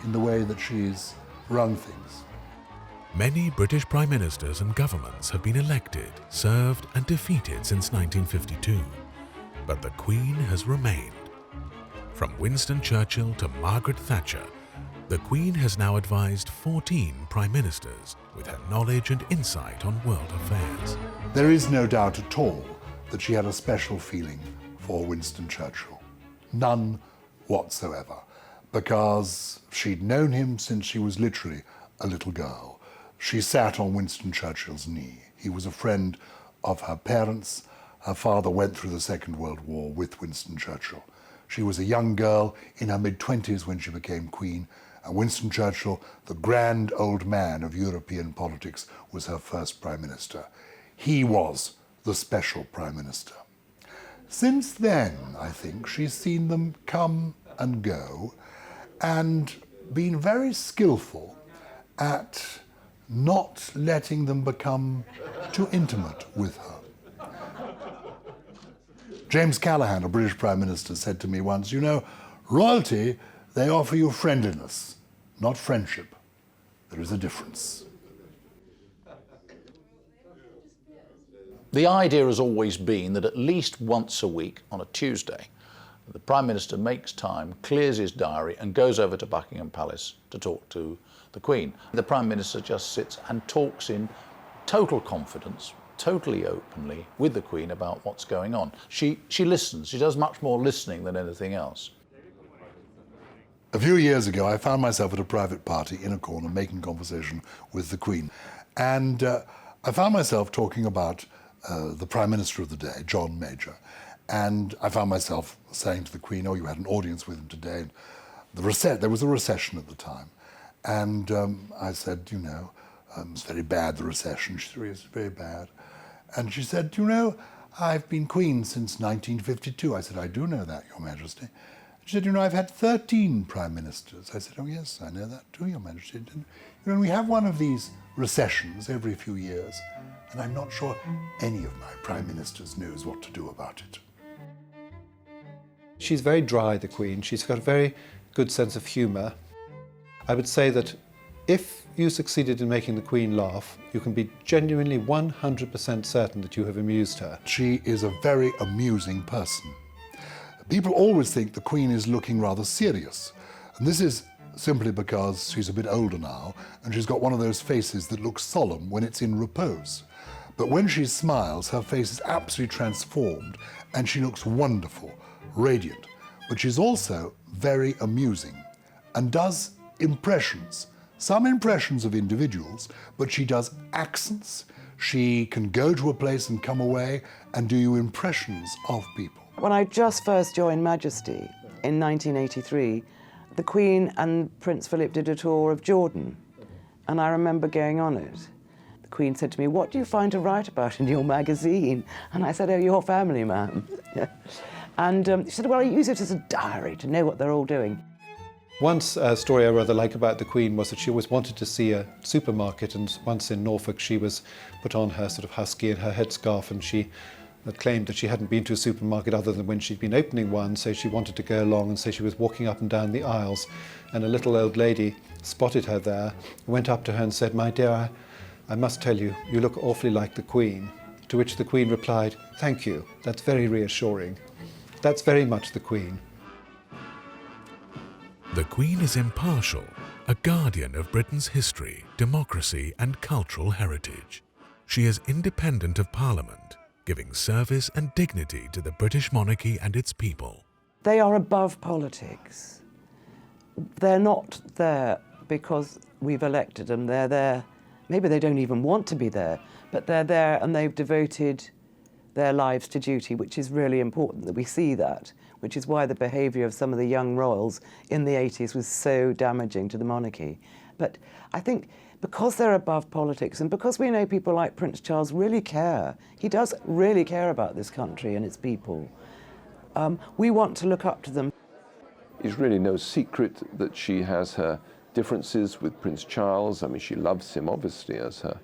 in the way that she's run things. Many British prime ministers and governments have been elected, served and defeated since 1952, but the Queen has remained. From Winston Churchill to Margaret Thatcher, the Queen has now advised 14 prime ministers with her knowledge and insight on world affairs. There is no doubt at all that she had a special feeling for Winston Churchill. None whatsoever, because she'd known him since she was literally a little girl. She sat on Winston Churchill's knee. He was a friend of her parents. Her father went through the Second World War with Winston Churchill. She was a young girl in her mid-20s when she became Queen, and Winston Churchill, the grand old man of European politics, was her first Prime Minister. He was the special Prime Minister. Since then, I think, she's seen them come and go and been very skillful at not letting them become too intimate with her. James Callaghan, a British Prime Minister, said to me once, you know, royalty, they offer you friendliness, not friendship. There is a difference. The idea has always been that at least once a week on a Tuesday, the Prime Minister makes time, clears his diary and goes over to Buckingham Palace to talk to the Queen. The Prime Minister just sits and talks in total confidence, totally openly with the Queen about what's going on. She listens. She does much more listening than anything else. A few years ago, I found myself at a private party in a corner making conversation with the Queen. And I found myself talking about the Prime Minister of the day, John Major. And I found myself saying to the Queen, oh, you had an audience with him today. And there was a recession at the time. And I said, you know, it's very bad, the recession. She said, it's very bad. And she said, you know, I've been Queen since 1952. I said, I do know that, Your Majesty. She said, you know, I've had 13 Prime Ministers. I said, oh, yes, I know that too, Your Majesty. And, you know, we have one of these recessions every few years, and I'm not sure any of my Prime Ministers knows what to do about it. She's very dry, the Queen. She's got a very good sense of humour. I would say that if you succeeded in making the Queen laugh, you can be genuinely 100% certain that you have amused her. She is a very amusing person. People always think the Queen is looking rather serious, And this is simply because she's a bit older now and she's got one of those faces that looks solemn when it's in repose. But when she smiles, her face is absolutely transformed and she looks wonderful, radiant. But she's also very amusing and does impressions. Some impressions of individuals, but she does accents. She can go to a place and come away and do you impressions of people. When I just first joined Majesty in 1983, the Queen and Prince Philip did a tour of Jordan, and I remember going on it. The Queen said to me, "What do you find to write about in your magazine?" And I said, "Oh, your family, ma'am." And she said, "Well, I use it as a diary to know what they're all doing." One story I rather like about the Queen was that she always wanted to see a supermarket, and once in Norfolk she was put on her sort of husky and her headscarf, and she claimed that she hadn't been to a supermarket other than when she'd been opening one, so she wanted to go along, and so she was walking up and down the aisles, and a little old lady spotted her there, went up to her and said, "My dear, I must tell you, you look awfully like the Queen." To which the Queen replied, "Thank you, that's very reassuring." That's very much the Queen. The Queen is impartial, a guardian of Britain's history, democracy and cultural heritage. She is independent of Parliament, giving service and dignity to the British monarchy and its people. They are above politics. They're not there because we've elected them. They're there, maybe they don't even want to be there, but they're there and they've devoted their lives to duty, which is really important that we see that, which is why the behaviour of some of the young royals in the 80s was so damaging to the monarchy. But I think because they're above politics and because we know people like Prince Charles really care, he does really care about this country and its people, we want to look up to them. It's really no secret that she has her differences with Prince Charles. I mean, she loves him obviously as her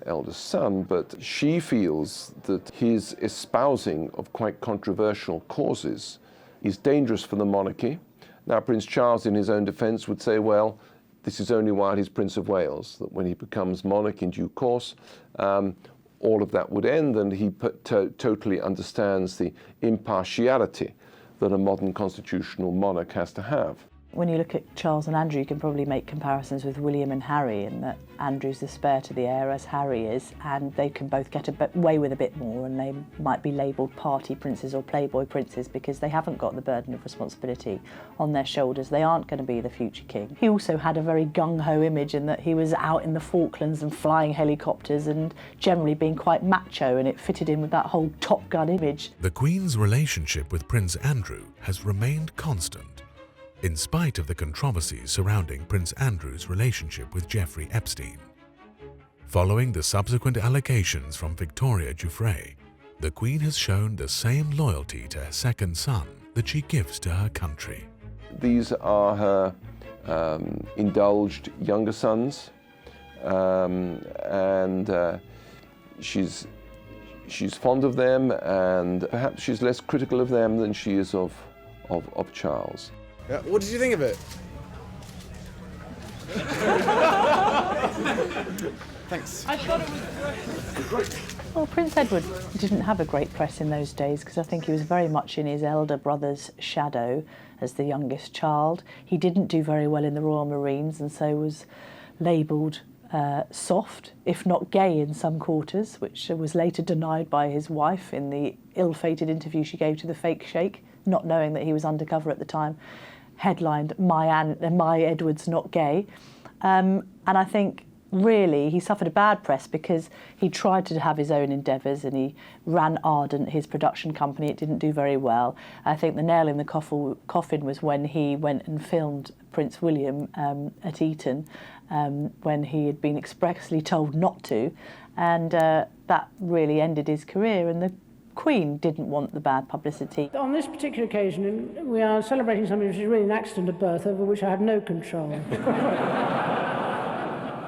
eldest son, but she feels that his espousing of quite controversial causes is dangerous for the monarchy. Now, Prince Charles, in his own defence, would say, well, this is only while he's Prince of Wales, that when he becomes monarch in due course, all of that would end, and he totally understands the impartiality that a modern constitutional monarch has to have. When you look at Charles and Andrew, you can probably make comparisons with William and Harry, in that Andrew's the spare to the heir as Harry is, and they can both get away with a bit more, and they might be labelled party princes or playboy princes because they haven't got the burden of responsibility on their shoulders. They aren't going to be the future king. He also had a very gung-ho image in that he was out in the Falklands and flying helicopters and generally being quite macho, and it fitted in with that whole Top Gun image. The Queen's relationship with Prince Andrew has remained constant, in spite of the controversies surrounding Prince Andrew's relationship with Jeffrey Epstein. Following the subsequent allegations from Victoria Giuffre, the Queen has shown the same loyalty to her second son that she gives to her country. These are her indulged younger sons, and she's fond of them, and perhaps she's less critical of them than she is of Charles. Yeah, what did you think of it? Thanks. I thought it was great. Well, Prince Edward didn't have a great press in those days because I think he was very much in his elder brother's shadow as the youngest child. He didn't do very well in the Royal Marines and so was labelled soft, if not gay in some quarters, which was later denied by his wife in the ill-fated interview she gave to the fake sheikh, not knowing that he was undercover at the time, headlined, My Edward's Not Gay. And I think really he suffered a bad press because he tried to have his own endeavours and he ran Ardent, his production company. It didn't do very well. I think the nail in the coffin was when he went and filmed Prince William at Eton, when he had been expressly told not to, and that really ended his career, and the Queen didn't want the bad publicity. On this particular occasion, we are celebrating something which is really an accident of birth over which I had no control.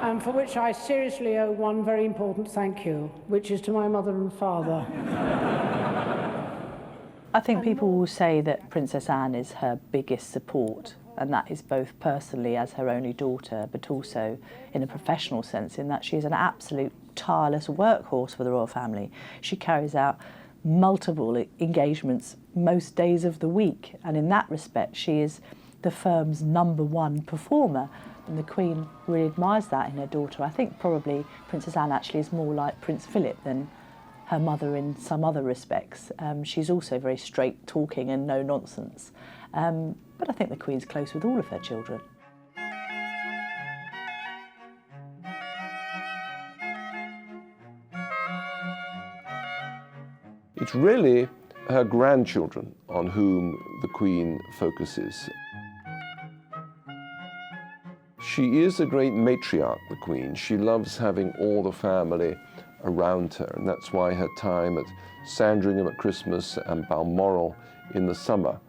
And for which I seriously owe one very important thank you, which is to my mother and father. I think people will say that Princess Anne is her biggest support, and that is both personally as her only daughter, but also in a professional sense, in that she is an absolute tireless workhorse for the royal family. She carries out multiple engagements most days of the week, and in that respect she is the firm's #1 performer. And the Queen really admires that in her daughter. I think probably Princess Anne actually is more like Prince Philip than her mother in some other respects. She's also very straight talking and no nonsense. But I think the Queen's close with all of her children. It's really her grandchildren on whom the Queen focuses. She is a great matriarch, the Queen. She loves having all the family around her, and that's why her time at Sandringham at Christmas and Balmoral in the summer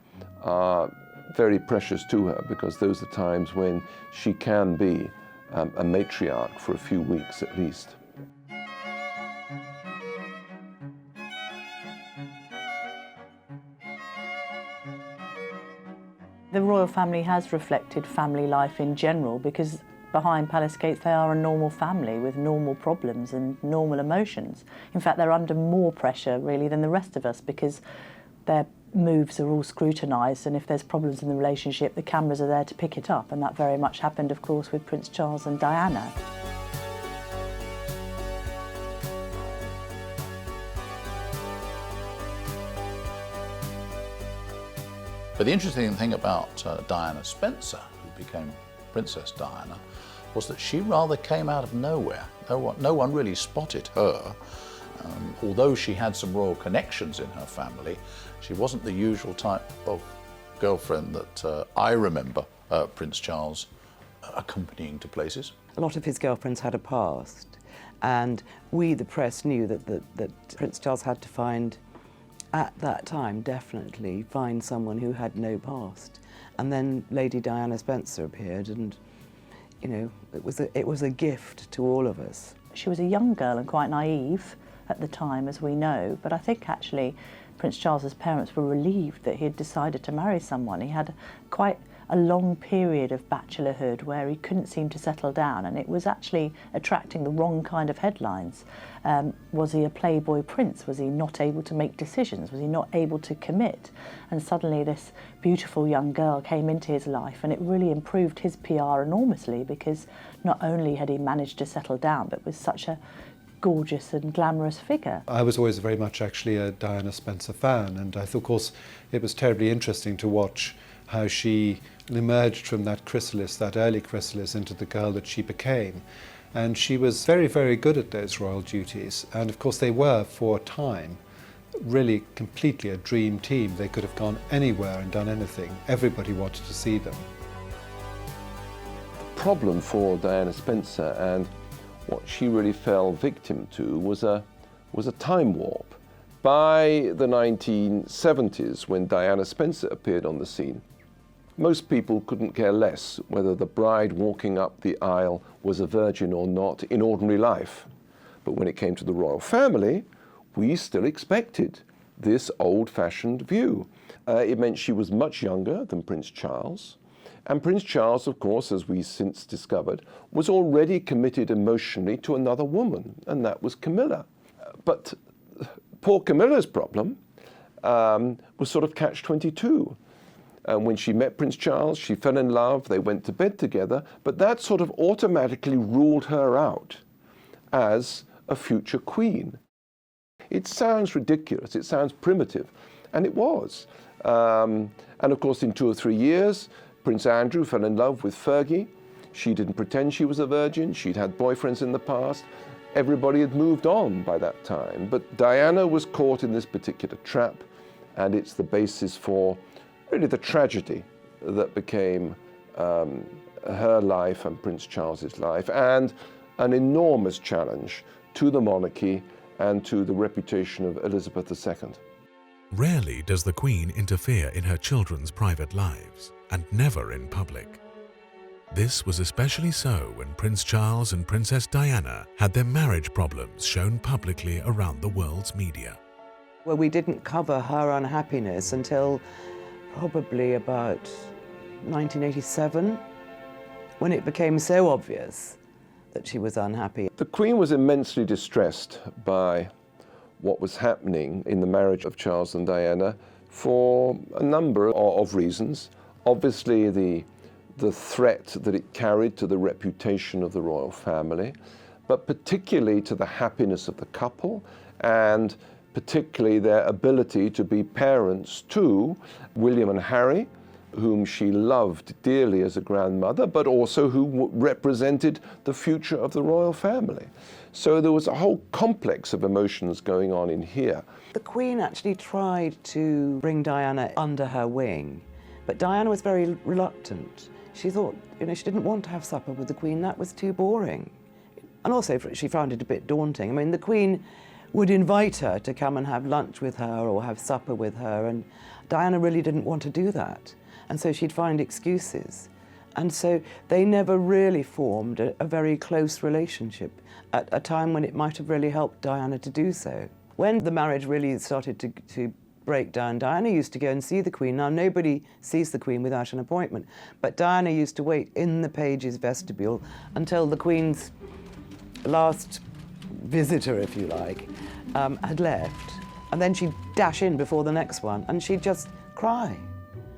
are very precious to her, because those are times when she can be a matriarch for a few weeks at least. The royal family has reflected family life in general, because behind palace gates they are a normal family with normal problems and normal emotions. In fact, they're under more pressure really than the rest of us, because their moves are all scrutinised, and if there's problems in the relationship, the cameras are there to pick it up, and that very much happened, of course, with Prince Charles and Diana. But the interesting thing about Diana Spencer, who became Princess Diana, was that she rather came out of nowhere. No one really spotted her. Although she had some royal connections in her family, she wasn't the usual type of girlfriend that I remember Prince Charles accompanying to places. A lot of his girlfriends had a past, and we, the press, knew that Prince Charles had to find, at that time, definitely find someone who had no past. And then Lady Diana Spencer appeared, and you know, it was a gift to all of us. She was a young girl and quite naive at the time, as we know, but I think actually Prince Charles's parents were relieved that he had decided to marry someone. He had quite a long period of bachelorhood where he couldn't seem to settle down, and it was actually attracting the wrong kind of headlines. Was he a playboy prince? Was he not able to make decisions? Was he not able to commit? And suddenly this beautiful young girl came into his life, and it really improved his PR enormously, because not only had he managed to settle down, but was such a gorgeous and glamorous figure. I was always very much actually a Diana Spencer fan, and I thought, of course, it was terribly interesting to watch how she emerged from that chrysalis, that early chrysalis, into the girl that she became. And she was very, very good at those royal duties. And of course they were, for a time, really completely a dream team. They could have gone anywhere and done anything. Everybody wanted to see them. The problem for Diana Spencer, and what she really fell victim to, was a time warp. By the 1970s, when Diana Spencer appeared on the scene, most people couldn't care less whether the bride walking up the aisle was a virgin or not in ordinary life. But when it came to the royal family, we still expected this old-fashioned view. It meant she was much younger than Prince Charles. And Prince Charles, of course, as we since discovered, was already committed emotionally to another woman, and that was Camilla. But poor Camilla's problem was sort of catch-22. When she met Prince Charles, she fell in love, they went to bed together, but that sort of automatically ruled her out as a future queen. It sounds ridiculous, it sounds primitive, and it was. And of course, in 2 or 3 years, Prince Andrew fell in love with Fergie. She didn't pretend she was a virgin, she'd had boyfriends in the past. Everybody had moved on by that time, but Diana was caught in this particular trap, and it's the basis for really the tragedy that became her life and Prince Charles's life, and an enormous challenge to the monarchy and to the reputation of Elizabeth II. Rarely does the Queen interfere in her children's private lives, and never in public. This was especially so when Prince Charles and Princess Diana had their marriage problems shown publicly around the world's media. Well, we didn't cover her unhappiness until probably about 1987, when it became so obvious that she was unhappy. The Queen was immensely distressed by what was happening in the marriage of Charles and Diana for a number of reasons. Obviously, the threat that it carried to the reputation of the royal family, but particularly to the happiness of the couple, and particularly their ability to be parents to William and Harry, whom she loved dearly as a grandmother, but also who represented the future of the royal family. So there was a whole complex of emotions going on in here. The Queen actually tried to bring Diana under her wing, but Diana was very reluctant. She thought, she didn't want to have supper with the Queen, that was too boring. And also she found it a bit daunting. I mean, the Queen would invite her to come and have lunch with her or have supper with her, and Diana really didn't want to do that. And so she'd find excuses. And so they never really formed a very close relationship at a time when it might have really helped Diana to do so. When the marriage really started to break down, Diana used to go and see the Queen. Now, nobody sees the Queen without an appointment, but Diana used to wait in the page's vestibule until the Queen's last visitor, if you like, had left. And then she'd dash in before the next one, and she'd just cry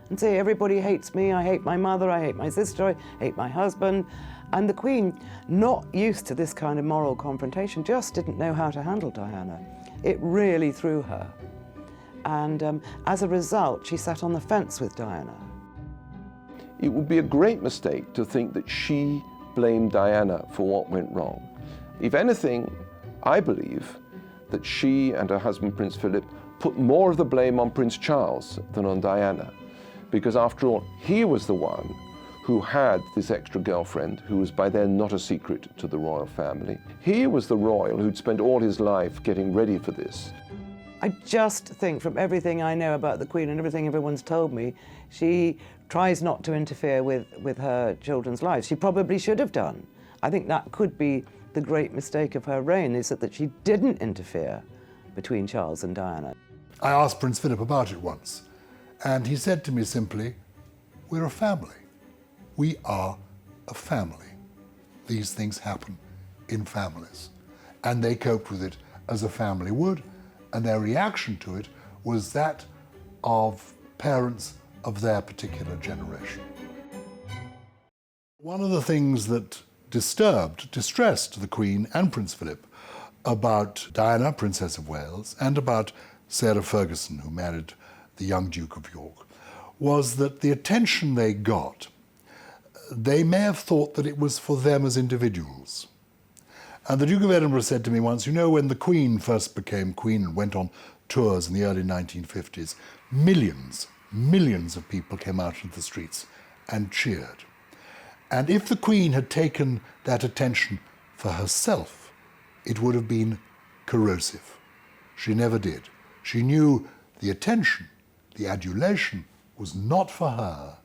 and say, everybody hates me, I hate my mother, I hate my sister, I hate my husband. And the Queen, not used to this kind of moral confrontation, just didn't know how to handle Diana. It really threw her. And as a result, she sat on the fence with Diana. It would be a great mistake to think that she blamed Diana for what went wrong. If anything, I believe that she and her husband, Prince Philip, put more of the blame on Prince Charles than on Diana. Because after all, he was the one who had this extra girlfriend, who was by then not a secret to the royal family. He was the royal who'd spent all his life getting ready for this. I just think, from everything I know about the Queen and everything everyone's told me, she tries not to interfere with her children's lives. She probably should have done. I think that could be the great mistake of her reign, is that she didn't interfere between Charles and Diana. I asked Prince Philip about it once, and he said to me simply, we're a family. We are a family. These things happen in families. And they coped with it as a family would, and their reaction to it was that of parents of their particular generation. One of the things that distressed the Queen and Prince Philip about Diana, Princess of Wales, and about Sarah Ferguson, who married the young Duke of York, was that the attention they got, they may have thought that it was for them as individuals. And the Duke of Edinburgh said to me once, when the Queen first became Queen and went on tours in the early 1950s, millions of people came out into the streets and cheered. And if the Queen had taken that attention for herself, it would have been corrosive. She never did. She knew the attention, the adulation, was not for her,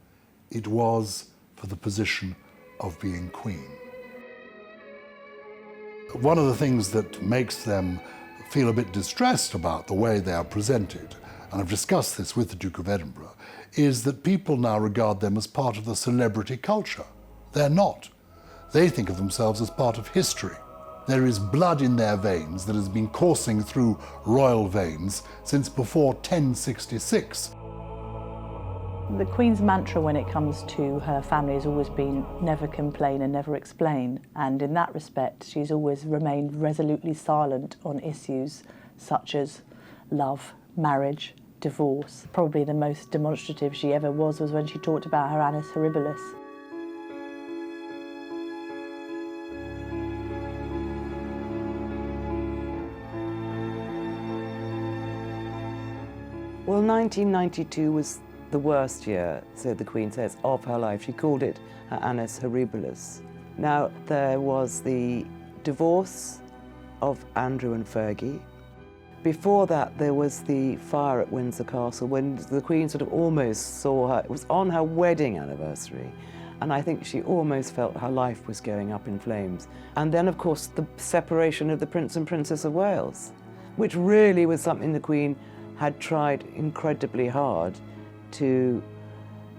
it was for the position of being Queen. One of the things that makes them feel a bit distressed about the way they are presented, and I've discussed this with the Duke of Edinburgh, is that people now regard them as part of the celebrity culture. They're not. They think of themselves as part of history. There is blood in their veins that has been coursing through royal veins since before 1066. The Queen's mantra when it comes to her family has always been never complain and never explain, and in that respect she's always remained resolutely silent on issues such as love, marriage, divorce. Probably the most demonstrative she ever was when she talked about her annus horribilis. Well, 1992 was the worst year, so the Queen says, of her life. She called it her annus horribilis. Now, there was the divorce of Andrew and Fergie. Before that, there was the fire at Windsor Castle, when the Queen sort of almost saw her. It was on her wedding anniversary, and I think she almost felt her life was going up in flames. And then, of course, the separation of the Prince and Princess of Wales, which really was something the Queen had tried incredibly hard to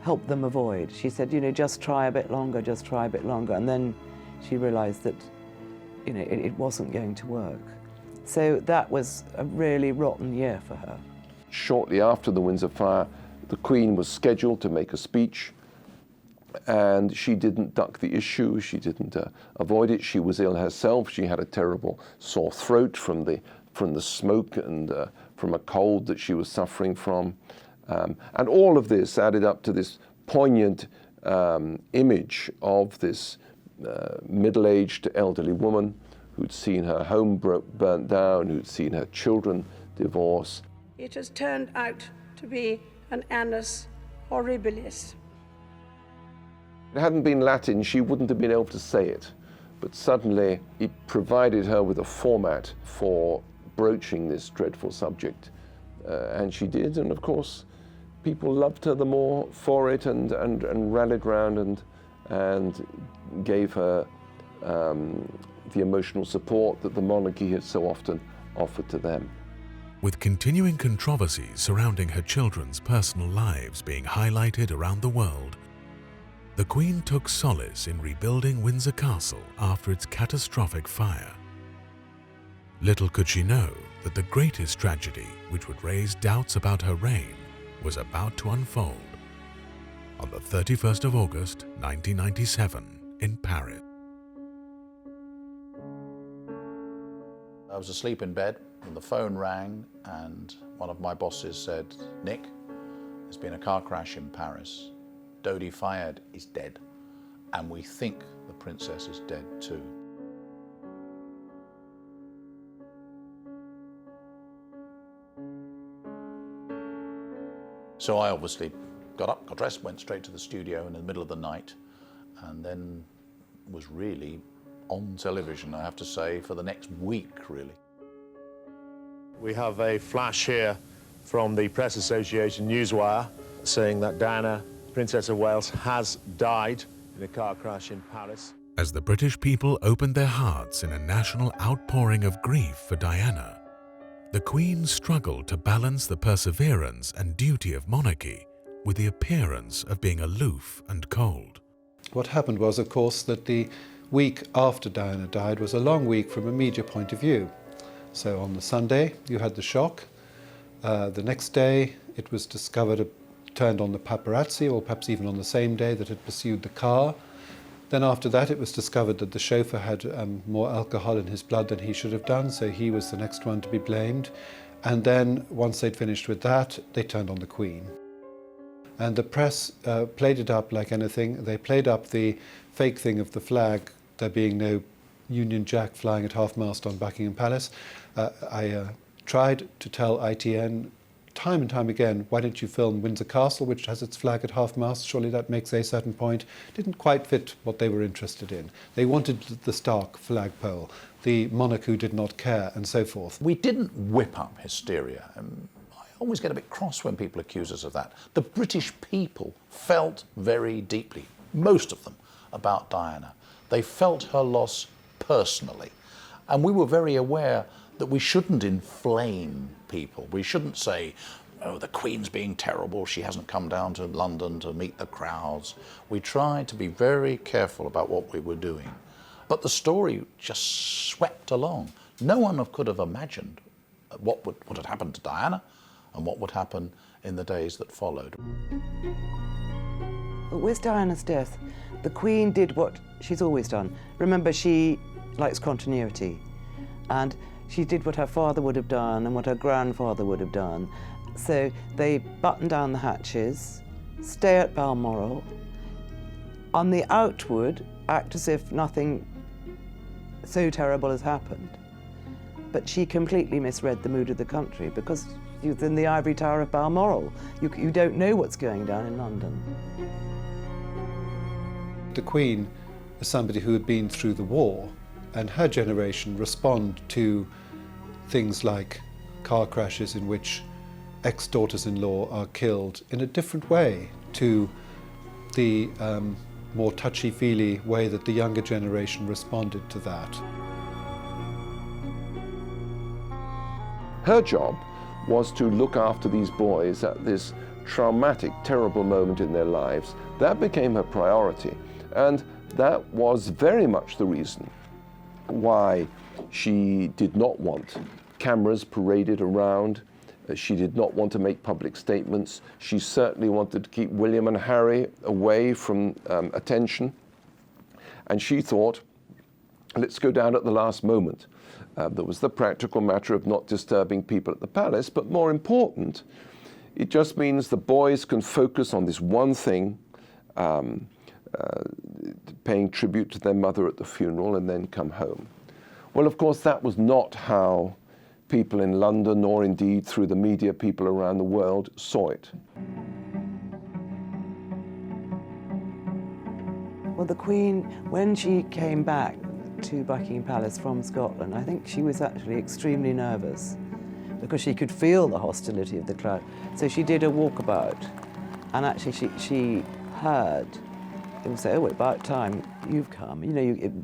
help them avoid. She said, just try a bit longer, just try a bit longer. And then she realized that, it wasn't going to work. So that was a really rotten year for her. Shortly after the Windsor fire, The Queen was scheduled to make a speech, and she didn't duck the issue, she didn't avoid it. She was ill herself. She had a terrible sore throat from the smoke and from a cold that she was suffering from. And all of this added up to this poignant image of this middle-aged elderly woman who'd seen her home burnt down, who'd seen her children divorce. It has turned out to be an annus horribilis. If it hadn't been Latin, she wouldn't have been able to say it. But suddenly it provided her with a format for broaching this dreadful subject. And she did, and of course, people loved her the more for it and rallied round and gave her the emotional support that the monarchy had so often offered to them. With continuing controversies surrounding her children's personal lives being highlighted around the world, the Queen took solace in rebuilding Windsor Castle after its catastrophic fire. Little could she know that the greatest tragedy which would raise doubts about her reign was about to unfold on the 31st of August 1997 in Paris. I was asleep in bed and the phone rang and one of my bosses said, "Nick, there's been a car crash in Paris. Dodi Fayed is dead and we think the princess is dead too." So I obviously got up, got dressed, went straight to the studio in the middle of the night, and then was really on television, I have to say, for the next week, really. We have a flash here from the Press Association Newswire saying that Diana, Princess of Wales, has died in a car crash in Paris. As the British people opened their hearts in a national outpouring of grief for Diana, the Queen struggled to balance the perseverance and duty of monarchy with the appearance of being aloof and cold. What happened was, of course, that the week after Diana died was a long week from a media point of view. So on the Sunday, you had the shock. The next day, it was discovered, turned on the paparazzi, or perhaps even on the same day, that had pursued the car. Then after that, it was discovered that the chauffeur had more alcohol in his blood than he should have done, so he was the next one to be blamed. And then, once they'd finished with that, they turned on the Queen. And the press played it up like anything. They played up the fake thing of the flag, there being no Union Jack flying at half-mast on Buckingham Palace. I tried to tell ITN time and time again, why don't you film Windsor Castle, which has its flag at half-mast? Surely that makes a certain point. Didn't quite fit what they were interested in. They wanted the stark flagpole, the monarch who did not care, and so forth. We didn't whip up hysteria. I always get a bit cross when people accuse us of that. The British people felt very deeply, most of them, about Diana. They felt her loss personally. And we were very aware that we shouldn't inflame people. We shouldn't say, oh, the Queen's being terrible, she hasn't come down to London to meet the crowds. We tried to be very careful about what we were doing. But the story just swept along. No one could have imagined what had happened to Diana and what would happen in the days that followed. With Diana's death, the Queen did what she's always done. Remember, she likes continuity, and she did what her father would have done and what her grandfather would have done. So they button down the hatches, stay at Balmoral, on the outward act as if nothing so terrible has happened. But she completely misread the mood of the country, because you're in the ivory tower of Balmoral. You don't know what's going down in London. The Queen is somebody who had been through the war, and her generation respond to things like car crashes in which ex-daughters-in-law are killed in a different way to the more touchy-feely way that the younger generation responded to that. Her job was to look after these boys at this traumatic, terrible moment in their lives. That became her priority, and that was very much the reason why she did not want cameras paraded around She did not want to make public statements. She certainly wanted to keep William and Harry away from attention. And she thought, let's go down at the last moment. There was the practical matter of not disturbing people at the palace, but more important, it just means the boys can focus on this one thing, paying tribute to their mother at the funeral and then come home. Well, of course, that was not how people in London, nor indeed through the media people around the world, saw it. Well, the Queen, when she came back to Buckingham Palace from Scotland, I think she was actually extremely nervous because she could feel the hostility of the crowd. So she did a walkabout, and actually she heard people say, "Oh, about time you've come." You know,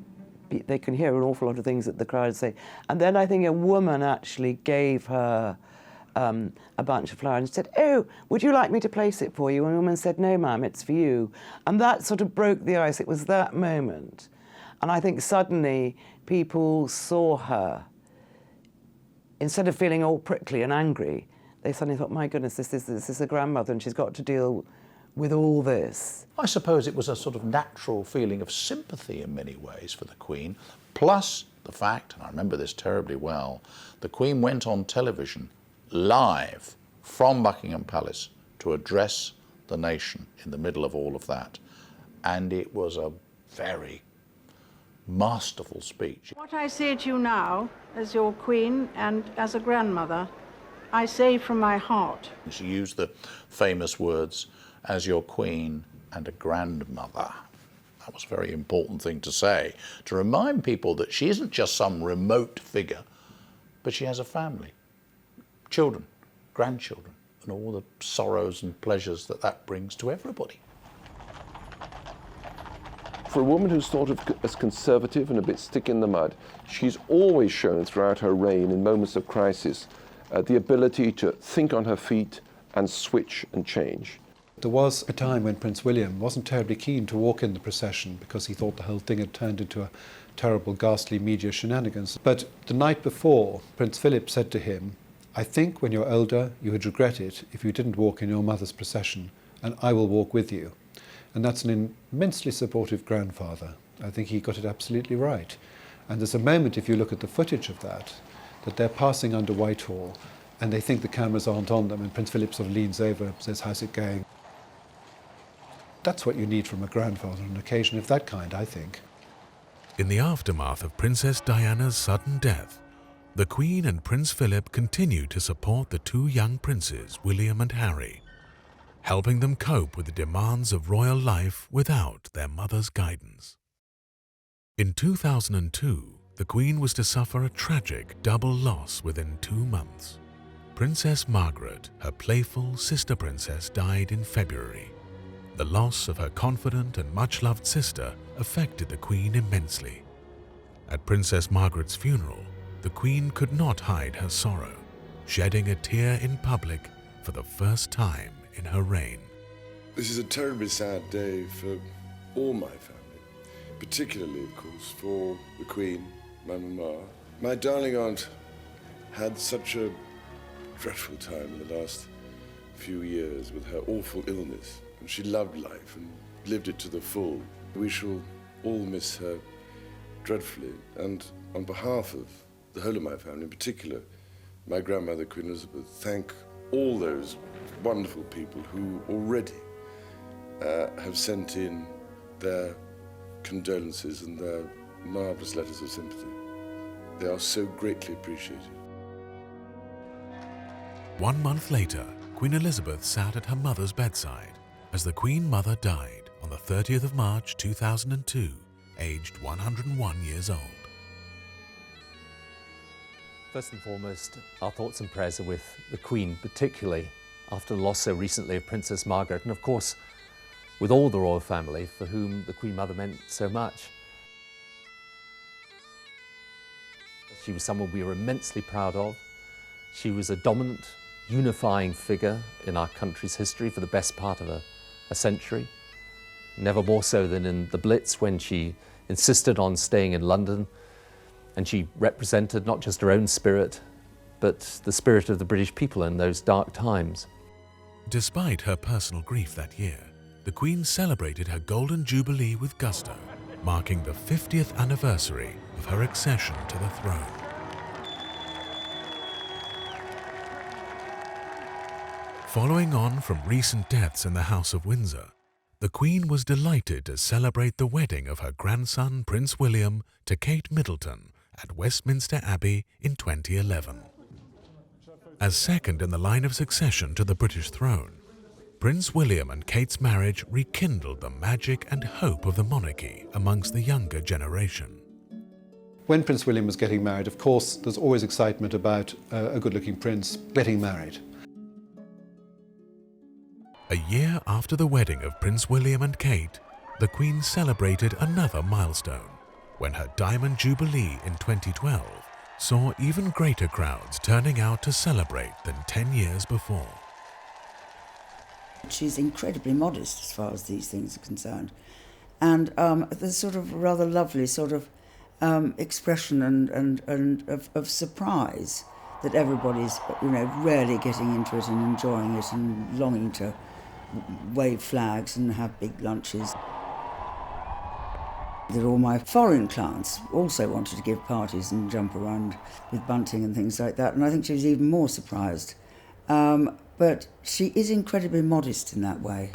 they can hear an awful lot of things that the crowd say. And then I think a woman actually gave her a bunch of flowers and said, "Oh, would you like me to place it for you?" And the woman said, "No, ma'am, it's for you." And that sort of broke the ice. It was that moment. And I think suddenly people saw her. Instead of feeling all prickly and angry, they suddenly thought, my goodness, this is a grandmother and she's got to deal with all this. I suppose it was a sort of natural feeling of sympathy in many ways for the Queen, plus the fact, and I remember this terribly well, the Queen went on television live from Buckingham Palace to address the nation in the middle of all of that. And it was a very masterful speech. What I say to you now, as your Queen and as a grandmother, I say from my heart. She used the famous words, "as your Queen and a grandmother." That was a very important thing to say, to remind people that she isn't just some remote figure, but she has a family, children, grandchildren, and all the sorrows and pleasures that that brings to everybody. For a woman who's thought of as conservative and a bit stick in the mud, she's always shown throughout her reign in moments of crisis the ability to think on her feet and switch and change. There was a time when Prince William wasn't terribly keen to walk in the procession because he thought the whole thing had turned into a terrible, ghastly media shenanigans. But the night before, Prince Philip said to him, "I think when you're older, you would regret it if you didn't walk in your mother's procession, and I will walk with you." And that's an immensely supportive grandfather. I think he got it absolutely right. And there's a moment, if you look at the footage of that they're passing under Whitehall and they think the cameras aren't on them, and Prince Philip sort of leans over and says, "How's it going?" That's what you need from a grandfather on an occasion of that kind, I think. In the aftermath of Princess Diana's sudden death, the Queen and Prince Philip continued to support the two young princes, William and Harry, helping them cope with the demands of royal life without their mother's guidance. In 2002, the Queen was to suffer a tragic double loss within 2 months. Princess Margaret, her playful sister princess, died in February. The loss of her confident and much-loved sister affected the Queen immensely. At Princess Margaret's funeral, the Queen could not hide her sorrow, shedding a tear in public for the first time in her reign. This is a terribly sad day for all my family, particularly, of course, for the Queen, my mama. My darling aunt had such a dreadful time in the last few years with her awful illness, and she loved life and lived it to the full. We shall all miss her dreadfully, and on behalf of the whole of my family, in particular, my grandmother, Queen Elizabeth, thank all those wonderful people who already have sent in their condolences and their marvellous letters of sympathy. They are so greatly appreciated. 1 month later, Queen Elizabeth sat at her mother's bedside as the Queen Mother died on the 30th of March 2002, aged 101 years old. First and foremost, our thoughts and prayers are with the Queen, particularly after the loss so recently of Princess Margaret, and of course with all the royal family for whom the Queen Mother meant so much. She was someone we were immensely proud of. She was a dominant, unifying figure in our country's history for the best part of a century, never more so than in the Blitz when she insisted on staying in London, and she represented not just her own spirit, but the spirit of the British people in those dark times. Despite her personal grief that year, the Queen celebrated her Golden Jubilee with gusto, marking the 50th anniversary of her accession to the throne. Following on from recent deaths in the House of Windsor, the Queen was delighted to celebrate the wedding of her grandson Prince William to Kate Middleton at Westminster Abbey in 2011. As second in the line of succession to the British throne, Prince William and Kate's marriage rekindled the magic and hope of the monarchy amongst the younger generation. When Prince William was getting married, of course, there's always excitement about a good-looking prince getting married. A year after the wedding of Prince William and Kate, the Queen celebrated another milestone when her Diamond Jubilee in 2012 saw even greater crowds turning out to celebrate than 10 years before. She's incredibly modest as far as these things are concerned. And there's sort of a rather lovely sort of expression and of surprise that everybody's, really getting into it and enjoying it and longing to wave flags and have big lunches. That all my foreign clients also wanted to give parties and jump around with bunting and things like that, and I think she was even more surprised. But she is incredibly modest in that way.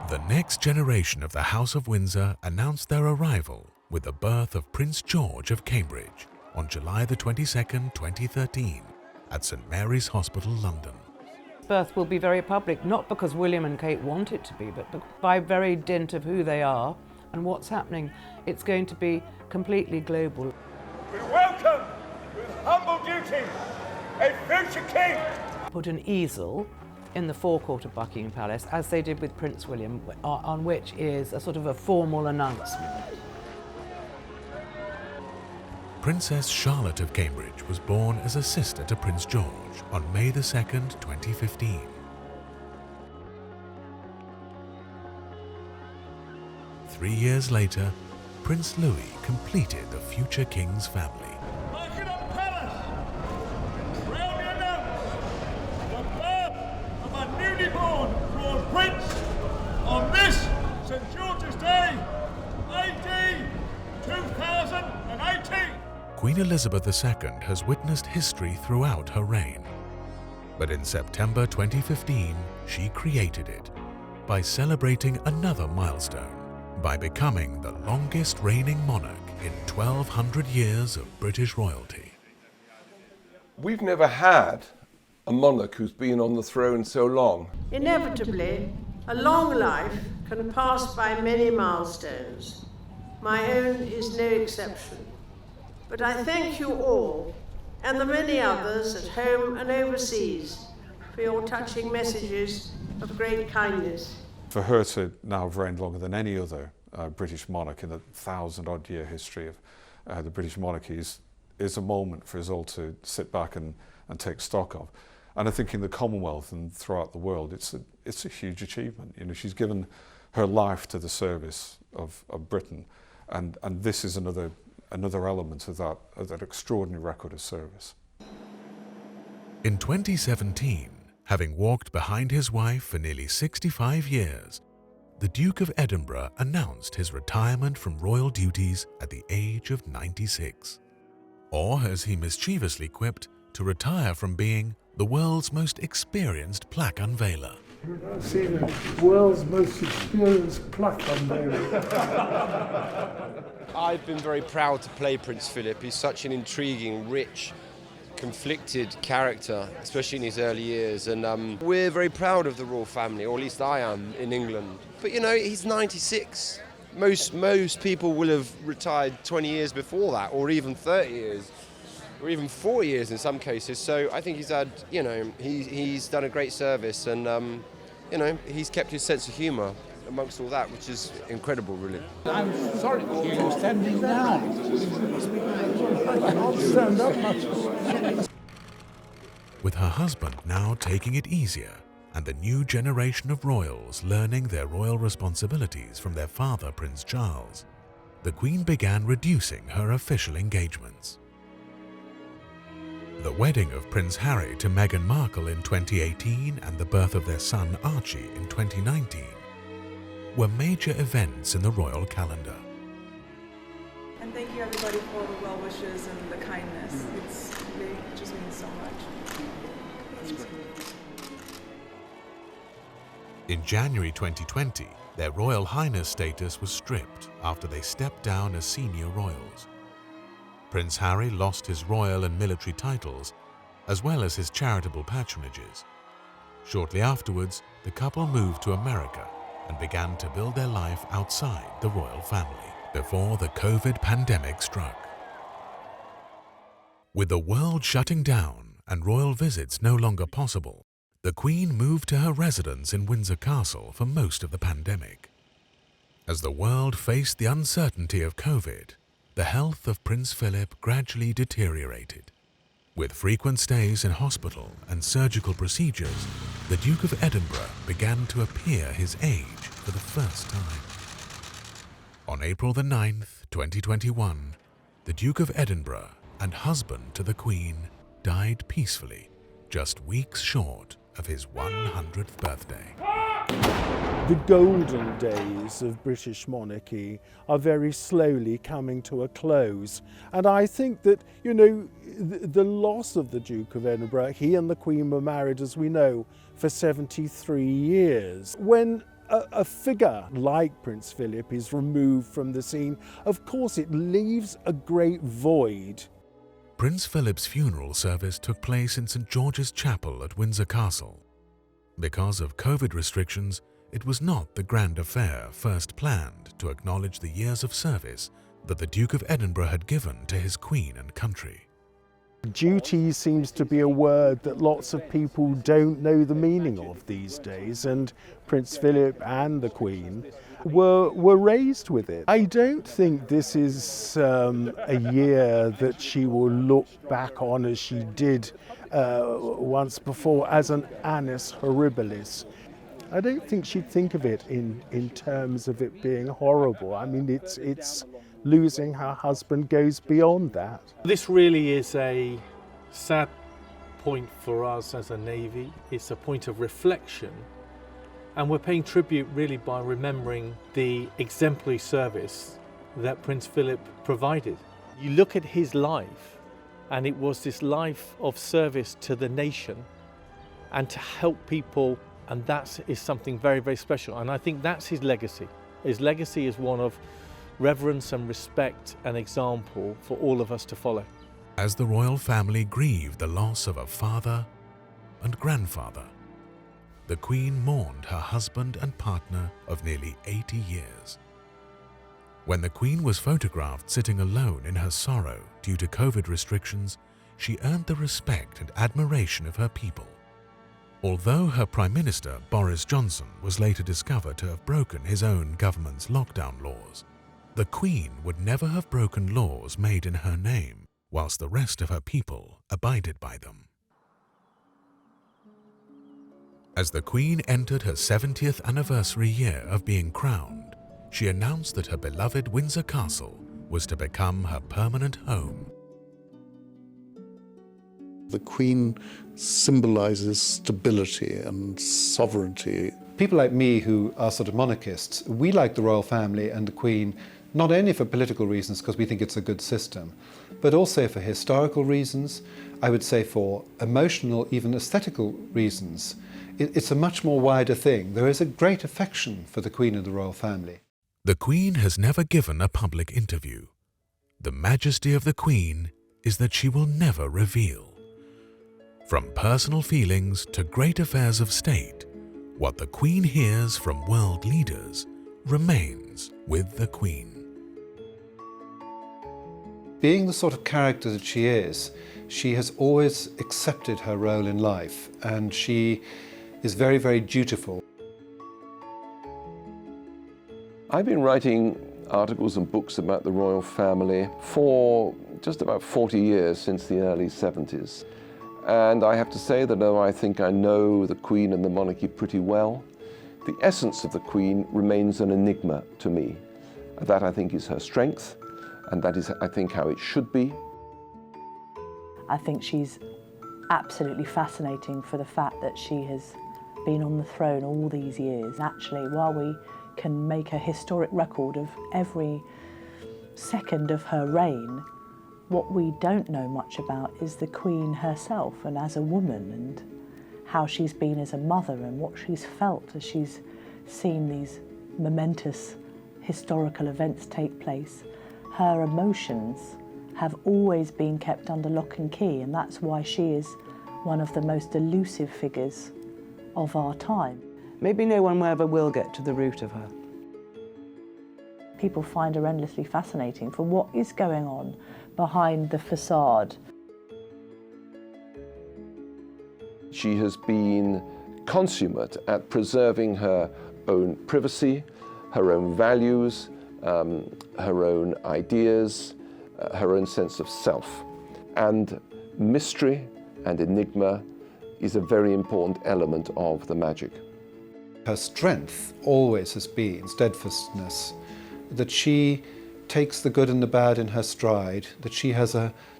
The next generation of the House of Windsor announced their arrival with the birth of Prince George of Cambridge on July the 22nd, 2013 at St Mary's Hospital, London. Birth will be very public, not because William and Kate want it to be, but by very dint of who they are and what's happening. It's going to be completely global. We welcome, with humble duty, a future king. Put an easel in the forecourt of Buckingham Palace, as they did with Prince William, on which is a sort of a formal announcement. Princess Charlotte of Cambridge was born as a sister to Prince George on May the 2nd, 2015. Three years later, Prince Louis completed the future king's family. Buckingham Palace proudly announce the birth of a newly born royal prince on this St George's Day, AD 2018. Queen Elizabeth II has witnessed history throughout her reign. But in September 2015, she created it by celebrating another milestone, by becoming the longest reigning monarch in 1,200 years of British royalty. We've never had a monarch who's been on the throne so long. Inevitably, a long life can pass by many milestones. My own is no exception. But I thank you all, and the many others at home and overseas, for your touching messages of great kindness. For her to now have reigned longer than any other British monarch in the 1,000-odd-year history of the British monarchy is a moment for us all to sit back and take stock of. And I think in the Commonwealth and throughout the world, it's a huge achievement. She's given her life to the service of Britain, and this is another element of that extraordinary record of service. In 2017, having walked behind his wife for nearly 65 years, the Duke of Edinburgh announced his retirement from royal duties at the age of 96. Or, as he mischievously quipped, to retire from being the world's most experienced plaque unveiler. I've seen the world's most experienced plaque unveiler. I've been very proud to play Prince Philip. He's such an intriguing, rich, conflicted character, especially in his early years. And we're very proud of the royal family, or at least I am, in England. But he's 96. Most people will have retired 20 years before that, or even 30 years, or even 4 years in some cases. So I think he's had, he's done a great service, and he's kept his sense of humour amongst all that, which is incredible, really. I'm sorry to hear you standing down. I can't stand up much. With her husband now taking it easier and the new generation of royals learning their royal responsibilities from their father, Prince Charles, the Queen began reducing her official engagements. The wedding of Prince Harry to Meghan Markle in 2018 and the birth of their son Archie in 2019 were major events in the royal calendar. And thank you everybody for all the well wishes and the kindness. It just means so much. In January 2020, their Royal Highness status was stripped after they stepped down as senior royals. Prince Harry lost his royal and military titles, as well as his charitable patronages. Shortly afterwards, the couple moved to America and began to build their life outside the royal family before the COVID pandemic struck. With the world shutting down and royal visits no longer possible, the Queen moved to her residence in Windsor Castle for most of the pandemic. As the world faced the uncertainty of COVID, the health of Prince Philip gradually deteriorated. With frequent stays in hospital and surgical procedures, the Duke of Edinburgh began to appear his age for the first time. On April the 9th, 2021, the Duke of Edinburgh and husband to the Queen died peacefully, just weeks short of his 100th birthday. The golden days of British monarchy are very slowly coming to a close. And I think that, you know, the loss of the Duke of Edinburgh, he and the Queen were married, as we know, for 73 years. When a figure like Prince Philip is removed from the scene, of course it leaves a great void. Prince Philip's funeral service took place in St. George's Chapel at Windsor Castle. Because of COVID restrictions, it was not the grand affair first planned to acknowledge the years of service that the Duke of Edinburgh had given to his Queen and country. Duty seems to be a word that lots of people don't know the meaning of these days, and Prince Philip and the Queen were raised with it. I don't think this is a year that she will look back on as she did once before as an annus horribilis. I don't think she'd think of it in terms of it being horrible. I mean, it's losing her husband goes beyond that. This really is a sad point for us as a Navy. It's a point of reflection, and we're paying tribute really by remembering the exemplary service that Prince Philip provided. You look at his life, and it was this life of service to the nation and to help people, and that is something very, very special. And I think that's his legacy. His legacy is one of reverence and respect and example for all of us to follow. As the royal family grieved the loss of a father and grandfather, the Queen mourned her husband and partner of nearly 80 years. When the Queen was photographed sitting alone in her sorrow due to COVID restrictions, she earned the respect and admiration of her people. Although her Prime Minister, Boris Johnson, was later discovered to have broken his own government's lockdown laws, the Queen would never have broken laws made in her name, whilst the rest of her people abided by them. As the Queen entered her 70th anniversary year of being crowned, she announced that her beloved Windsor Castle was to become her permanent home. The Queen symbolises stability and sovereignty. People like me who are sort of monarchists, we like the royal family and the Queen not only for political reasons because we think it's a good system, but also for historical reasons, I would say for emotional, even aesthetical reasons. It's a much more wider thing. There is a great affection for the Queen and the royal family. The Queen has never given a public interview. The majesty of the Queen is that she will never reveal. From personal feelings to great affairs of state, what the Queen hears from world leaders remains with the Queen. Being the sort of character that she has always accepted her role in life, and she is very, very dutiful. I've been writing articles and books about the royal family for just about 40 years, since the early 70s. And I have to say that though I think I know the Queen and the monarchy pretty well, the essence of the Queen remains an enigma to me. That, I think, is her strength, and that is, I think, how it should be. I think she's absolutely fascinating for the fact that she has been on the throne all these years. Actually, while we can make a historic record of every second of her reign, what we don't know much about is the Queen herself, and as a woman, and how she's been as a mother, and what she's felt as she's seen these momentous historical events take place. Her emotions have always been kept under lock and key, and that's why she is one of the most elusive figures of our time. Maybe no one ever will get to the root of her. People find her endlessly fascinating for what is going on behind the facade. She has been consummate at preserving her own privacy, her own values, her own ideas, her own sense of self. And mystery and enigma is a very important element of the magic. Her strength always has been steadfastness, that she takes the good and the bad in her stride, that she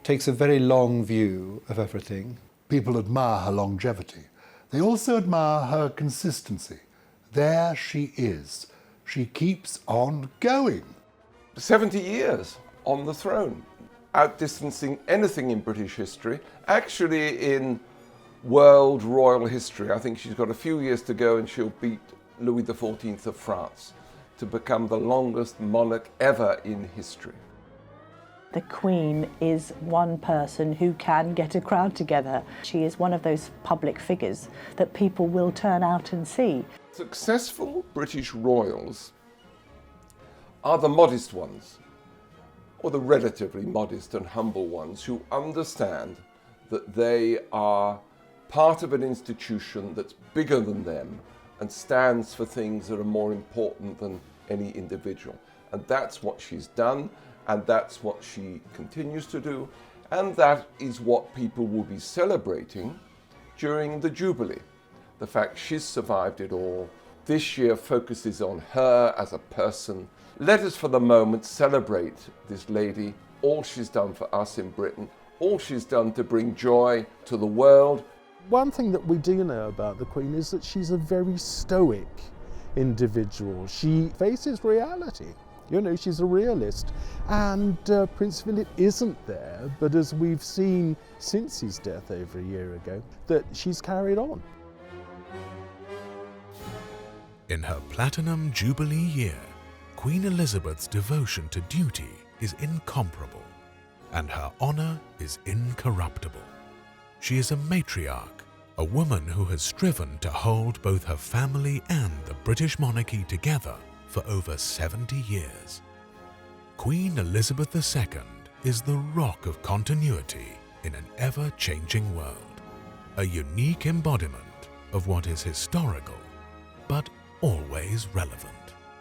takes a very long view of everything. People admire her longevity. They also admire her consistency. There she is. She keeps on going. 70 years on the throne, outdistancing anything in British history. Actually, in world royal history, I think she's got a few years to go and she'll beat Louis XIV of France to become the longest monarch ever in history. The Queen is one person who can get a crowd together. She is one of those public figures that people will turn out and see. Successful British royals are the modest ones, or the relatively modest and humble ones, who understand that they are part of an institution that's bigger than them and stands for things that are more important than any individual. And that's what she's done, and that's what she continues to do, and that is what people will be celebrating during the Jubilee. The fact she's survived it all. This year focuses on her as a person. Let us for the moment celebrate this lady, all she's done for us in Britain, all she's done to bring joy to the world. One thing that we do know about the Queen is that she's a very stoic individual. She faces reality. You know, she's a realist. And Prince Philip isn't there, but as we've seen since his death over a year ago, that she's carried on. In her Platinum Jubilee year, Queen Elizabeth's devotion to duty is incomparable, and her honour is incorruptible. She is a matriarch, a woman who has striven to hold both her family and the British monarchy together for over 70 years. Queen Elizabeth II is the rock of continuity in an ever-changing world, a unique embodiment of what is historical, but always relevant.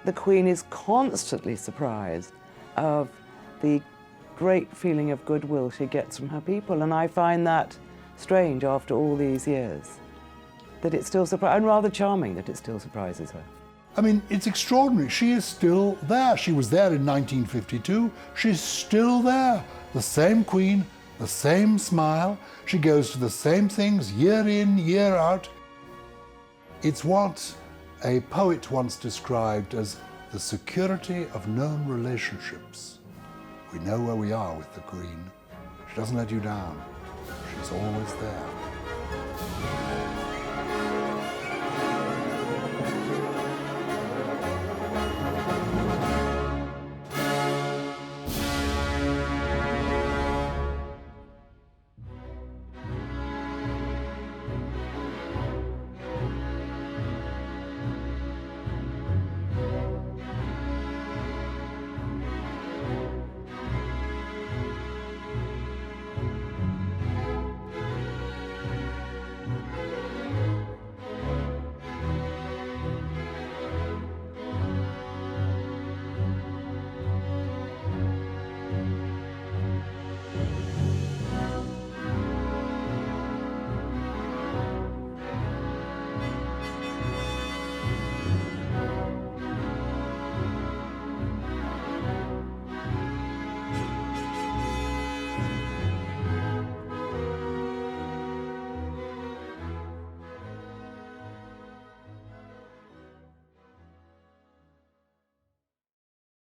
The Queen is constantly surprised of the great feeling of goodwill she gets from her people, and I find that strange after all these years, that it still surprises, and rather charming that it still surprises her. I mean, it's extraordinary. She is still there. She was there in 1952. She's still there. The same Queen, the same smile. She goes to the same things year in, year out. It's what a poet once described as the security of known relationships. We know where we are with the Queen. She doesn't let you down. She's always there.